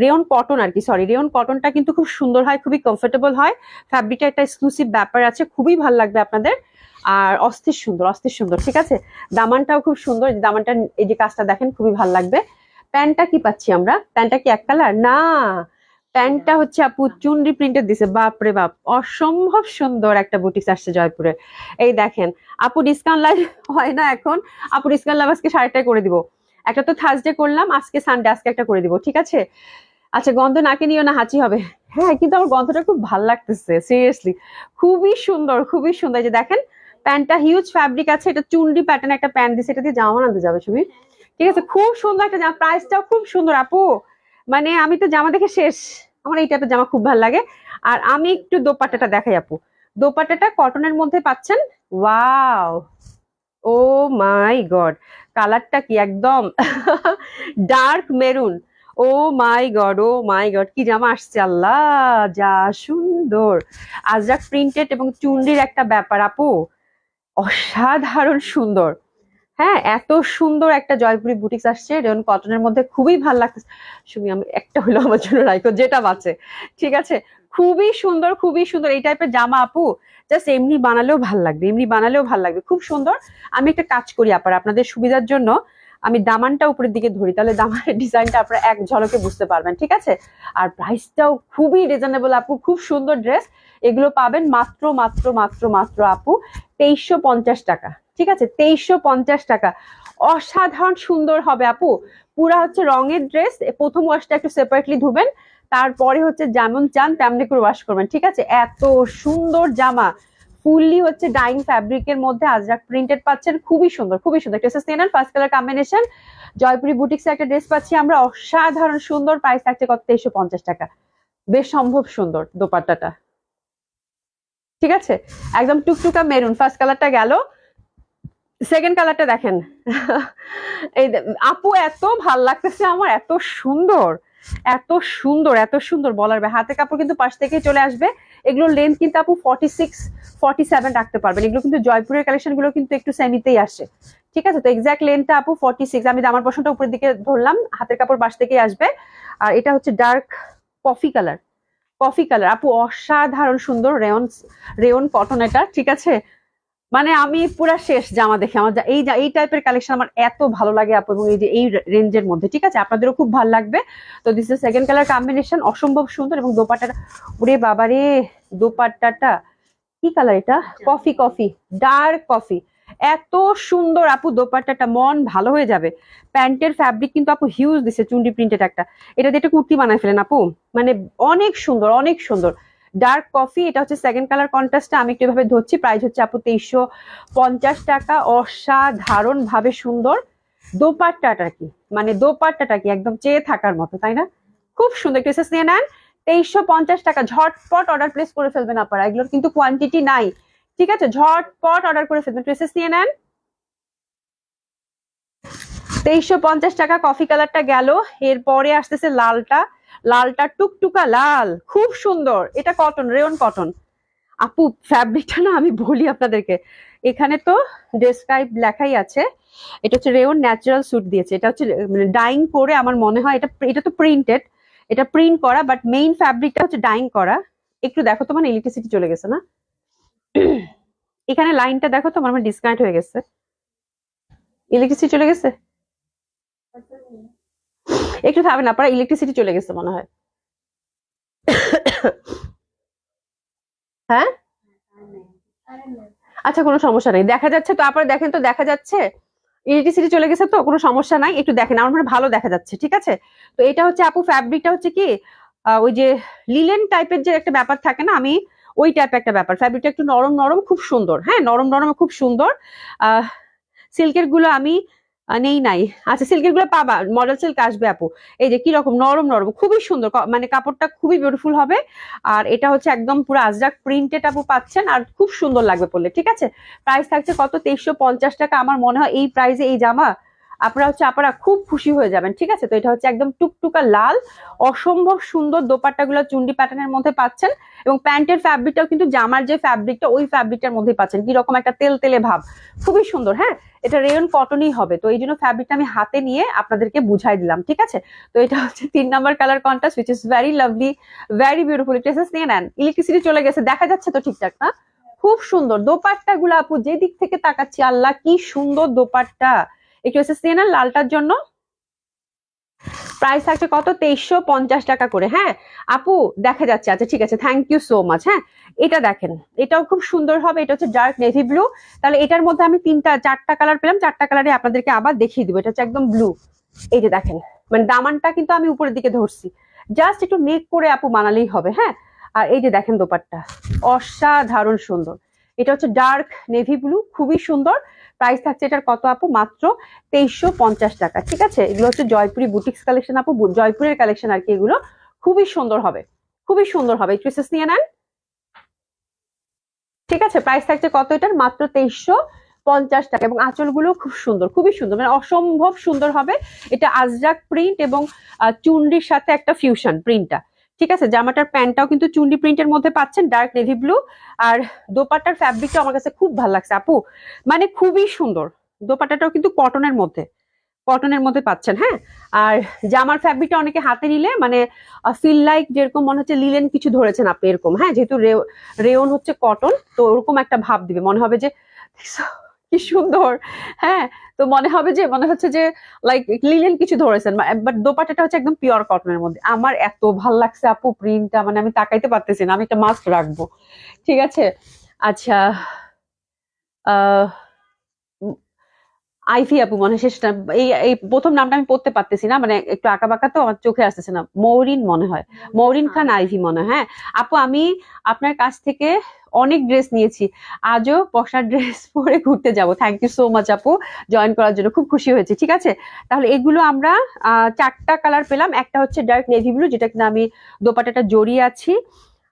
রেয়ন কটন আর কি, সরি, রেয়ন কটনটা কিন্তু খুব সুন্দর হয়, খুবই কমফোর্টেবল হয়। ফ্যাব্রিকটা একটা এক্সক্লুসিভ ব্যাপার আছে, খুবই ভালো লাগবে আপনাদের। আর অস্থির সুন্দর, অস্থির সুন্দর, ঠিক আছে। দামানটাও খুব সুন্দর, দামানটা এই যে কাজটা দেখেন, খুবই ভালো লাগবে। প্যান্টটা কি পাচ্ছি আমরা? প্যান্টটা কি এক কালার না? প্যান্টটা হচ্ছে আপু চুনরি প্রিন্টের দিছে, বাপ রে বাপ, অসম্ভব সুন্দর একটা বুটিক্স আসছে জয়পুরে। এই দেখেন আপু, ডিসকাউন্ট লাইভ হয় না এখন আপু, ডিসকাউন্ট লাইভ আজকে 8:30টায় করে দিব। একটা তো থার্সডে করলাম, আজকে সানডে, আজকে একটা করে দিব, ঠিক আছে। আচ্ছা, গন্ধ নাকে নিও না, হাঁচি হবে। হ্যাঁ, কিন্তু আমার গন্ধটা খুব ভালো লাগতেছে, সিরিয়াসলি খুবই সুন্দর, খুবই সুন্দর। এই যে দেখেন, প্যান্টটা হিউজ ফ্যাব্রিক আছে, এটা চুনরি প্যাটার্ন একটা প্যান্ট দিছে, এটা দিয়ে জামা বানাতে যাবে ছবি, ঠিক আছে। খুব সুন্দর একটা জামা, প্রাইসটাও খুব সুন্দর আপু। মানে আমি তো জামা দেখে শেষ, আমার এই টাইপের জামা খুব ভালো লাগে। আর আমি একটু দোপাট্টাটা দেখাই আপু, দোপাট্টাটা কটনের মধ্যে পাচ্ছেন। ওয়াও, ও মাই গড, কালারটা কি একদম dark maroon. O my god, O my god, কি জামা আসছে, আল্লাহ যা সুন্দর। আজরাক প্রিন্টেড এবং চুন্ডির একটা ব্যাপার আপু, অসাধারণ সুন্দর। হ্যাঁ, এত সুন্দর একটা জয়পুরি বুটিক্স আসছে রেয়ন কটনের মধ্যে, খুবই ভালো লাগতেছে। সুমি, আমি একটা হলো আমার জন্য রাখো, যেটা বাঁচে, ঠিক আছে। খুবই সুন্দর, খুবই সুন্দর এই টাইপের জামা আপু, জাস্ট এমনি বানালেও ভাল লাগবে, এমনি বানালেও ভাল লাগবে, খুব সুন্দর। আমি একটা কাজ করি আপার আপনাদের সুবিধার জন্য, আমি দামানটা উপরের দিকে ধরি, তাহলে দামানের ডিজাইনটা আপনারা এক ঝলকে বুঝতে পারবেন, ঠিক আছে। আর প্রাইসটাও খুবই রিজনেবল আপু, খুব সুন্দর ড্রেস। এগুলো পাবেন মাত্র মাত্র মাত্র মাত্র আপু 2350 টাকা, ঠিক আছে, 2350 টাকা। অসাধারণ সুন্দর হবে আপু, পুরা হচ্ছে রঙের ড্রেস। প্রথম ওয়াশটা একটু সেপারেটলি ধুবেন, তারপরে হচ্ছে যেমন চান তেমনি করে ওয়াশ করবেন, ঠিক আছে। এত সুন্দর জামা, ফুললি হচ্ছে ডাইং ফ্যাব্রিকের মধ্যে আজরাক প্রিন্টেড পাচ্ছেন, খুবই সুন্দর খুবই সুন্দর। একটা নেন ফার্স্ট কালার কম্বিনেশন, জয়পুরি বুটিক্সে একটা ড্রেস পাচ্ছি আমরা, অসাধারণ সুন্দর। প্রাইস থাকছে কত? 2350 টাকা। বেশ সম্ভব সুন্দর দোপাট্টাটা, ঠিক আছে, একদম টুকটুকা মেরুন। ফার্স্ট কালারটা গেল, সেকেন্ড কালারটা দেখেন। এই আপু এত ভাল লাগতেছে আমার, এত সুন্দর এত সুন্দর এত সুন্দর বলার ভাই। হাতে কাপড় কিন্তু পাশ থেকেই চলে আসবে। এগুলোর লেন্থ কিন্তু আপু 46 47 রাখতে পারবেন। এগুলো কিন্তু জয়পুরের কালেকশন গুলো কিন্তু একটু সেমিতেই আসে, ঠিক আছে। তো এক্সাক্ট লেন্থটা আপু 46। আমি আমার পশনটা উপরের দিকে ধরলাম, হাতের কাপড় পাশ থেকেই আসবে। আর এটা হচ্ছে dark coffee colour, coffee colour আপু, অসাধারণ সুন্দর রেয়ন রেয়ন কটন এটা, ঠিক আছে। মানে আমি পুরা শেষ জামা দেখে, আমার এই টাইপের কালেকশন আমার এত ভালো লাগে আপু, এবং এই যে এই রেঞ্জের মধ্যে, ঠিক আছে, আপনাদেরও খুব ভালো লাগবে। তো this is second colour combination, অসম্ভব সুন্দর। এবং দোপাট্টাটা, ওরে বাবারে, দোপাট্টাটা কি কালার এটা? কফি কফি, ডার্ক কফি, এত সুন্দর আপু দোপাট্টাটা, মন ভালো হয়ে যাবে। প্যান্টের ফ্যাব্রিক কিন্তু আপু হিউজ দিছে, চুন্ডি প্রিন্টেড একটা। এটা দিয়ে একটা কুর্তি বানায় ফেলেন আপু, মানে অনেক সুন্দর অনেক সুন্দর। ডার্ক কফি, এটা হচ্ছে সেকেন্ড কালার কন্ট্রাস্টটা। আমি একটু এভাবে ধরছি, প্রাইস হচ্ছে আপু 2350 টাকা। অসাধারণ ভাবে সুন্দর দোপাট্টাটা, কি মানে দোপাট্টাটা কি একদম চেয়ে থাকার মতো, তাই না? খুব সুন্দর। একটু এসএস নিয়ে নেন, 2350 টাকা। ঝটপট অর্ডার প্লেস করে ফেলবেন আপনারা, এগুলোর কিন্তু কোয়ান্টিটি নাই, ঠিক আছে, ঝটপট অর্ডার করে ফেলবেন। ড্রেসেস নিয়ে নেন, 2350 টাকা। কফি কালারটা গেল, এরপরে আসতেছে লালটা, লালটা টুকটুকা লাল, খুব সুন্দর। এটা কটন, রেয়ন কটন আপু। ফ্যাব্রিকটা না আমি বলি আপনাদেরকে, এখানে তো ডেসক্রাইব লেখাই আছে। এটা হচ্ছে রেয়ন ন্যাচারাল স্যুট দিয়েছে, এটা হচ্ছে মানে ডাইং করে, আমার মনে হয় এটা, এটা তো প্রিন্টেড, এটা প্রিন্ট করা, বাট মেইন ফ্যাব্রিকটা হচ্ছে ডাইং করা। একটু দেখো তো, মানে ইলেকট্রিসিটি চলে গেছে না? এখানে লাইনটা দেখো তো, আমার ডিসকানেক্ট হয়ে গেছে, ইলেকট্রিসিটি চলে গেছে। একটু থাকবেন আপনারা, ইলেকট্রিসিটি চলে গেছে মনে হয়। হ্যাঁ, আচ্ছা কোনো সমস্যা নেই, দেখা যাচ্ছে তো আপনারা দেখেন তো, দেখা যাচ্ছে ইলেকট্রিসিটি চলে গেছে তো কোনো সমস্যা নাই, একটু দেখেন, আমার মনে ভালো দেখা যাচ্ছে, ঠিক আছে। তো এটা হচ্ছে আপু ফ্যাব্রিকটা হচ্ছে কি ওই যে লিলেন টাইপের যে একটা ব্যাপার থাকে না, আমি ওই টাইপের একটা ব্যাপার। ফ্যাব্রিকটা একটু নরম নরম, খুব সুন্দর, হ্যাঁ নরম নরম খুব সুন্দর। সিল্কের গুলো আমি নেই নাই, আচ্ছা সিল্কের গুলো পাবা, মডেল সিল্ক আসবে আপু। এই যে কি রকম নরম নরম, খুবই সুন্দর, মানে কাপড়টা খুবই বিউটিফুল হবে। আর এটা হচ্ছে একদম পুরো আজরাক প্রিন্টেড আপু পাচ্ছেন, আর খুব সুন্দর লাগবে পরলে, ঠিক আছে। প্রাইস থাকছে কত? 2350 টাকা। আমার মনে হয় এই প্রাইসে এই জামা আপনারা হচ্ছে আপনারা খুব খুশি হয়ে যাবেন, ঠিক আছে। তো এটা হচ্ছে একদম টুকটুকা লাল, অসম্ভব সুন্দর। দোপাট্টাগুলো চুন্ডি প্যাটার্নের মধ্যে পাচ্ছেন, এবং প্যান্টের ফ্যাব্রিকটাও কিন্তু জামার যে ফ্যাব্রিকটা ওই ফ্যাব্রিকটার মধ্যে পাচ্ছেন, কি রকম একটা তেল তেলে ভাব, খুবই সুন্দর। হ্যাঁ, এটা রেয়ন কটনই হবে, তো এই জন্য ফ্যাব্রিকটা আমি হাতে নিয়ে আপনাদেরকে বুঝাই দিলাম, ঠিক আছে। তো এটা হচ্ছে 3 number colour contrast, which is very lovely, very beautiful. Dresses নিয়ে নেন, ইলেকট্রিসিটি চলে গেছে, দেখা যাচ্ছে তো ঠিকঠাক না? খুব সুন্দর দোপাট্টা গুলো আপু, যে দিক থেকে তাকাচ্ছি, আল্লাহ কি সুন্দর দোপাট্টা। একটু এসএস নিয়ে নেন লালটার জন্য। প্রাইস থাকছে কত? 2350 টাকা করে। হ্যাঁ আপু দেখা যাচ্ছে, আচ্ছা ঠিক আছে, থ্যাংক ইউ সো মাচ। হ্যাঁ এটা দেখেন, এটাও খুব সুন্দর হবে। এটা হচ্ছে ডার্ক নেভি ব্লু, তাহলে এটার মধ্যে আমি 4টা কালার পেলাম, 4টা কালারে আপনাদেরকে আবার দেখিয়ে দিব। এটা হচ্ছে একদম ব্লু, এই যে দেখেন, মানে দামানটা কিন্তু আমি উপরের দিকে ধরছি, জাস্ট একটু নেক করে আপু বানালেই হবে। হ্যাঁ, আর এই যে দেখেন দোপাট্টা, অসাধারণ সুন্দর। এটা হচ্ছে ডার্ক নেভি ব্লু, খুবই সুন্দর। প্রাইস থাকছে এটার কত আপু? মাত্র 2350 টাকা, ঠিক আছে। এগুলো হচ্ছে জয়পুরি বুটিক্স কালেকশন আপু, জয়পুরের কালেকশন আর কি। এগুলো খুবই সুন্দর হবে, খুবই সুন্দর হবে। একটু নিয়ে নেন, ঠিক আছে। প্রাইস থাকছে কত এটার? মাত্র 2350 টাকা। এবং আঁচলগুলো খুব সুন্দর, খুবই সুন্দর, মানে অসম্ভব সুন্দর হবে। এটা আজরাক প্রিন্ট এবং চুন্ডির সাথে একটা ফিউশন প্রিন্টটা, ঠিক আছে। জামাটার প্যান্টটাও কিন্তু চুন্ডি প্রিন্টের মধ্যে পাচ্ছেন, ডার্ক নেভি ব্লু। আর দোপাট্টার ফ্যাব্রিকটা আমার কাছে খুব ভালো লাগছে আপু, মানে খুবই সুন্দর। দোপাট্টাটাও কিন্তু কটনের মধ্যে, কটনের মধ্যে পাচ্ছেন। হ্যাঁ, আর জামার ফ্যাব্রিকটা অনেকে হাতে নিলে মানে ফিল লাইক যেরকম মনে হচ্ছে লিলেন কিছু ধরেছেন আপনি, এরকম। হ্যাঁ, যেহেতু রেয়ন হচ্ছে কটন, তো ওরকম একটা ভাব দিবে, মনে হবে যে কি কি সুন্দর। হ্যাঁ, তো মনে হচ্ছে যে লাইক লিলেন কিছু ধরেছেন, বাট দোপাট্টাটা হচ্ছে একদম পিওর কটনের মধ্যে। আমার এত ভাল লাগছে আপু প্রিন্টটা, মানে আমি তাকাইতে পারতেছি না, আমি একটা মাস্ক রাখবো। ঠিক আছে। আচ্ছা, আহ আইভি আপু মনে হয় শেষটা, এই এই প্রথম নামটা আমি পড়তে পারতেছি না, মানে একটু আঁকা বাঁকা তো আমার চোখে আসতেছে না। মৌরিন মনে হয়, মৌরিন খান আইভি মনে হয়। হ্যাঁ আপু, আমি আপনার কাছ থেকে অনেক ড্রেস নিয়েছি, আজও পশার ড্রেস পরে ঘুরতে যাব। থ্যাংক ইউ সো মাচ আপু জয়েন করার জন্য, খুব খুশি হয়েছে। ঠিক আছে, তাহলে এগুলো আমরা চারটা কালার পেলাম। একটা হচ্ছে ডার্ক নেভি ব্লু, যেটা কিনা আমি দোপাট্টাটা জড়িয়ে আছি।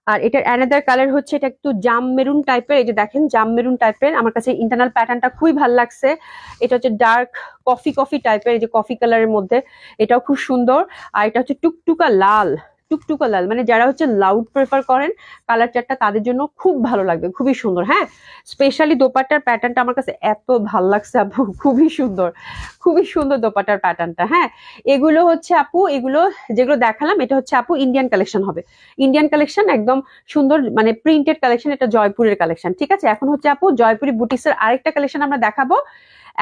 আর এটার অ্যানাদার কালার হচ্ছে, এটা একটু জাম মেরুন টাইপের। এই যে দেখেন জাম মেরুন টাইপের, আমার কাছে ইন্টারনাল প্যাটার্নটা খুবই ভালো লাগছে। এটা হচ্ছে ডার্ক কফি কফি টাইপের, এই যে কফি কালারের মধ্যে, এটাও খুব সুন্দর। আর এটা হচ্ছে টুকটুকা লাল, টুকটুকা লাল, মানে যারা হচ্ছে লাউড প্রেফার করেন কালার চারটা, তাদের জন্য খুব ভালো লাগবে, খুবই সুন্দর। হ্যাঁ, স্পেশালি দোপাট্টার প্যাটার্নটা আমার কাছে এত ভাল লাগছে আপু, খুবই সুন্দর, খুবই সুন্দর দোপাট্টার প্যাটার্নটা। হ্যাঁ, এগুলো হচ্ছে আপু, এগুলো যেগুলো দেখালাম এটা হচ্ছে আপু ইন্ডিয়ান কালেকশন হবে, ইন্ডিয়ান কালেকশন, একদম সুন্দর মানে প্রিন্টেড কালেকশন। এটা জয়পুরের কালেকশন। ঠিক আছে, এখন হচ্ছে আপু জয়পুরি বুটিক্সের আরেকটা কালেকশন আমরা দেখাবো,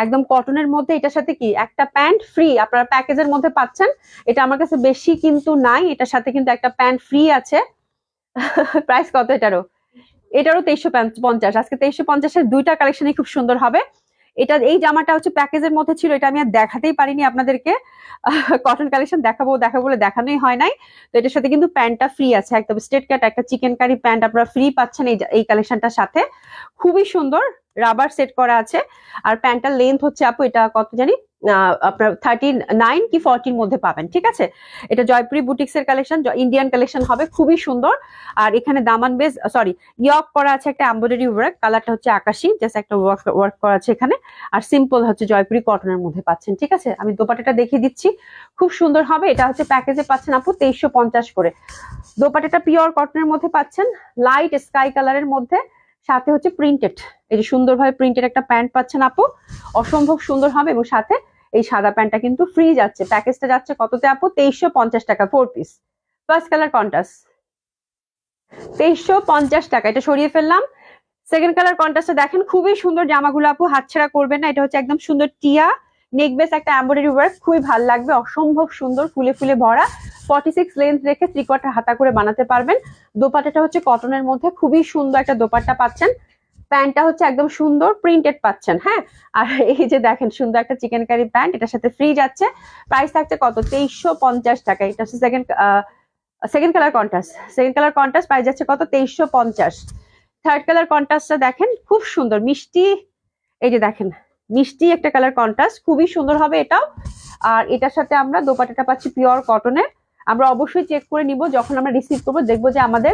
একদম কটনের মধ্যে। এটার সাথে কি একটা প্যান্ট ফ্রি আপনারা প্যাকেজের মধ্যে পাচ্ছেন। এটা আমার কাছে বেশি কিন্তু নাই, এটার সাথে কিন্তু একটা প্যান্ট ফ্রি আছে। প্রাইস কত এটারও? এটারও 2350। আজকে 2350-এর দুইটা কালেকশনই খুব সুন্দর হবে। এটা এই জামাটা হচ্ছে প্যাকেজের মধ্যে ছিল, এটা আমি আর দেখাতেই পারিনি আপনাদেরকে। কটন কালেকশন দেখাবো দেখাবো বলে দেখানোই হয় নাই। তো এটার সাথে কিন্তু প্যান্টটা ফ্রি আছে, একদম স্ট্রেট কাট একটা চিকেন কারি প্যান্ট আপনারা ফ্রি পাচ্ছেন এই কালেকশনটার সাথে। খুবই সুন্দর, রাবার সেট করা আছে। আর প্যান্টটার লেন্থ হচ্ছে আপু, এটা কত জানি আপনার 39 কি 40-র মধ্যে পাবেন। ঠিক আছে, এটা জয়পুরি বুটিক্স এর কালেকশন, ইন্ডিয়ান কালেকশন হবে, খুবই সুন্দর। আর এখানে দামান বেজ সরি ইয়ক করা আছে, একটা এমব্রয়ডারি ওয়ার্ক, কালারটা হচ্ছে আকাশি, জাস্ট একটা ওয়ার্ক করা আছে এখানে। আর সিম্পল হচ্ছে জয়পুরি কটনের মধ্যে পাচ্ছেন। ঠিক আছে, আমি দোপাট্টাটা দেখিয়ে দিচ্ছি, খুব সুন্দর হবে। এটা হচ্ছে প্যাকেজে পাচ্ছেন আপু 2350 করে। দোপাট্টাটা পিওর কটনের মধ্যে পাচ্ছেন, লাইট স্কাই কালারের মধ্যে, সাথে হচ্ছে প্রিন্টেড, এই যে সুন্দরভাবে প্রিন্টেড একটা প্যান্ট পাচ্ছেন আপু, অসম্ভব সুন্দর হবে। এবং সাথে এই সাদা প্যান্টটা কিন্তু ফ্রি যাচ্ছে। প্যাকেজটা যাচ্ছে কততে আপু? 2350 টাকা, 4 পিস, ফার্স্ট কালার কন্ট্রাস্ট, 2350 টাকা। এটা সরিয়ে ফেললাম। সেকেন্ড কালার কন্ট্রাস্টটা দেখেন, খুবই সুন্দর জামাগুলো আপু, হাতছাড়া করবেন না। এটা হচ্ছে একদম সুন্দর টিয়া নেকবেস, একটা এমব্রয়ডারি ওয়ার্ক, খুবই ভালো লাগবে, অসম্ভব সুন্দর, ফুলে ফুলে ভরা। 46 লেন্থ রেখে 3/4 হাতা করে বানাতে পারবেন। দোপাট্টাটা হচ্ছে কটনের মধ্যে, খুবই সুন্দর একটা দোপাট্টা পাচ্ছেন। প্যান্টটা হচ্ছে একদম সুন্দর প্রিন্টেড পাচ্ছেন। হ্যাঁ, আর এই যে দেখেন সুন্দর একটা চিকেন কারি প্যান্ট, এটার সাথে ফ্রি যাচ্ছে। প্রাইস থাকছে কত? 2350 টাকা। এটা হচ্ছে second colour contrast, second colour contrast price যাচ্ছে কত? 2350। থার্ড কালার কন্ট্রাস্টটা দেখেন, খুব সুন্দর মিষ্টি, এই যে দেখেন মিষ্টি একটা কালার কন্ট্রাস্ট, খুবই সুন্দর হবে এটাও। আর এটার সাথে আমরা দোপাট্টাটা পাচ্ছি পিওর কটনের। আমরা অবশ্যই চেক করে নিব যখন আমরা রিসিভ করবো, দেখবো যে আমাদের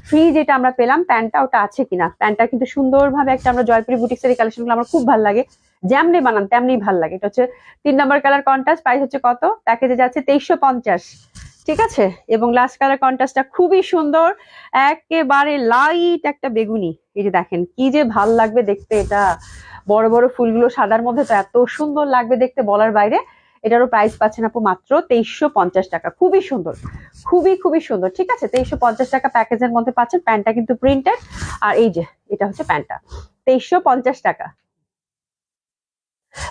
ফ্রি যেটা আমরা পেলাম প্যান্টটা, ওটা আছে কিনা। প্যান্টটা কিন্তু সুন্দরভাবে একটা, আমরা জয়পুরি বুটিক্সের এই কালেকশনগুলো আমার খুব ভালো লাগে, যেমনি বানান তেমনি ভালো লাগে। এটা হচ্ছে 3 নাম্বার কালার কন্ট্রাস্ট, প্রাইস হচ্ছে কত? প্যাকেজে যাচ্ছে 2350। ঠিক আছে, এবং লাস্ট কালার কন্ট্রাস্টটা খুবই সুন্দর, একেবারে লাইট একটা বেগুনি। এই যে দেখেন কি যে ভাল লাগবে দেখতে, এটা বড় বড় ফুলগুলো সাদার মধ্যে তো এত সুন্দর লাগবে দেখতে, বলার বাইরে। এটারও প্রাইস পাচ্ছেন আপু মাত্র 2350 টাকা, খুবই সুন্দর, খুবই খুবই সুন্দর। ঠিক আছে, 2350 টাকা প্যাকেজের মধ্যে পাচ্ছেন। প্যান্টটা কিন্তু প্রিন্টেড, আর এই যে এটা হচ্ছে প্যান্টটা, 2350 টাকা।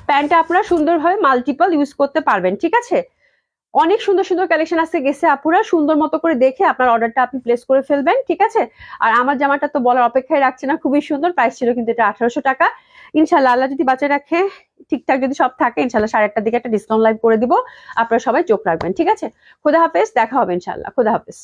প্যান্টটা আপনারা সুন্দরভাবে মাল্টিপল ইউজ করতে পারবেন। ঠিক আছে, অনেক সুন্দর সুন্দর কালেকশন আসতে গেছে আপুরা, সুন্দর মতো করে দেখে আপনার অর্ডারটা আপনি প্লেস করে ফেলবেন। ঠিক আছে, আর আমার জামাটা তো বলার অপেক্ষায় রাখছে না, খুবই সুন্দর। প্রাইস ছিল কিন্তু এটা 1800 টাকা। ইনশাল্লাহ আল্লাহ যদি বাঁচিয়ে রাখে, ঠিকঠাক যদি সব থাকে, ইনশাল্লাহ 8:30 দিকে একটা ডিসকাউন্ট লাইভ করে দিব, আপনারা সবাই চোখ রাখবেন। ঠিক আছে, খোদা হাফেজ, দেখা হবে ইনশাল্লাহ, খোদা হাফেজ।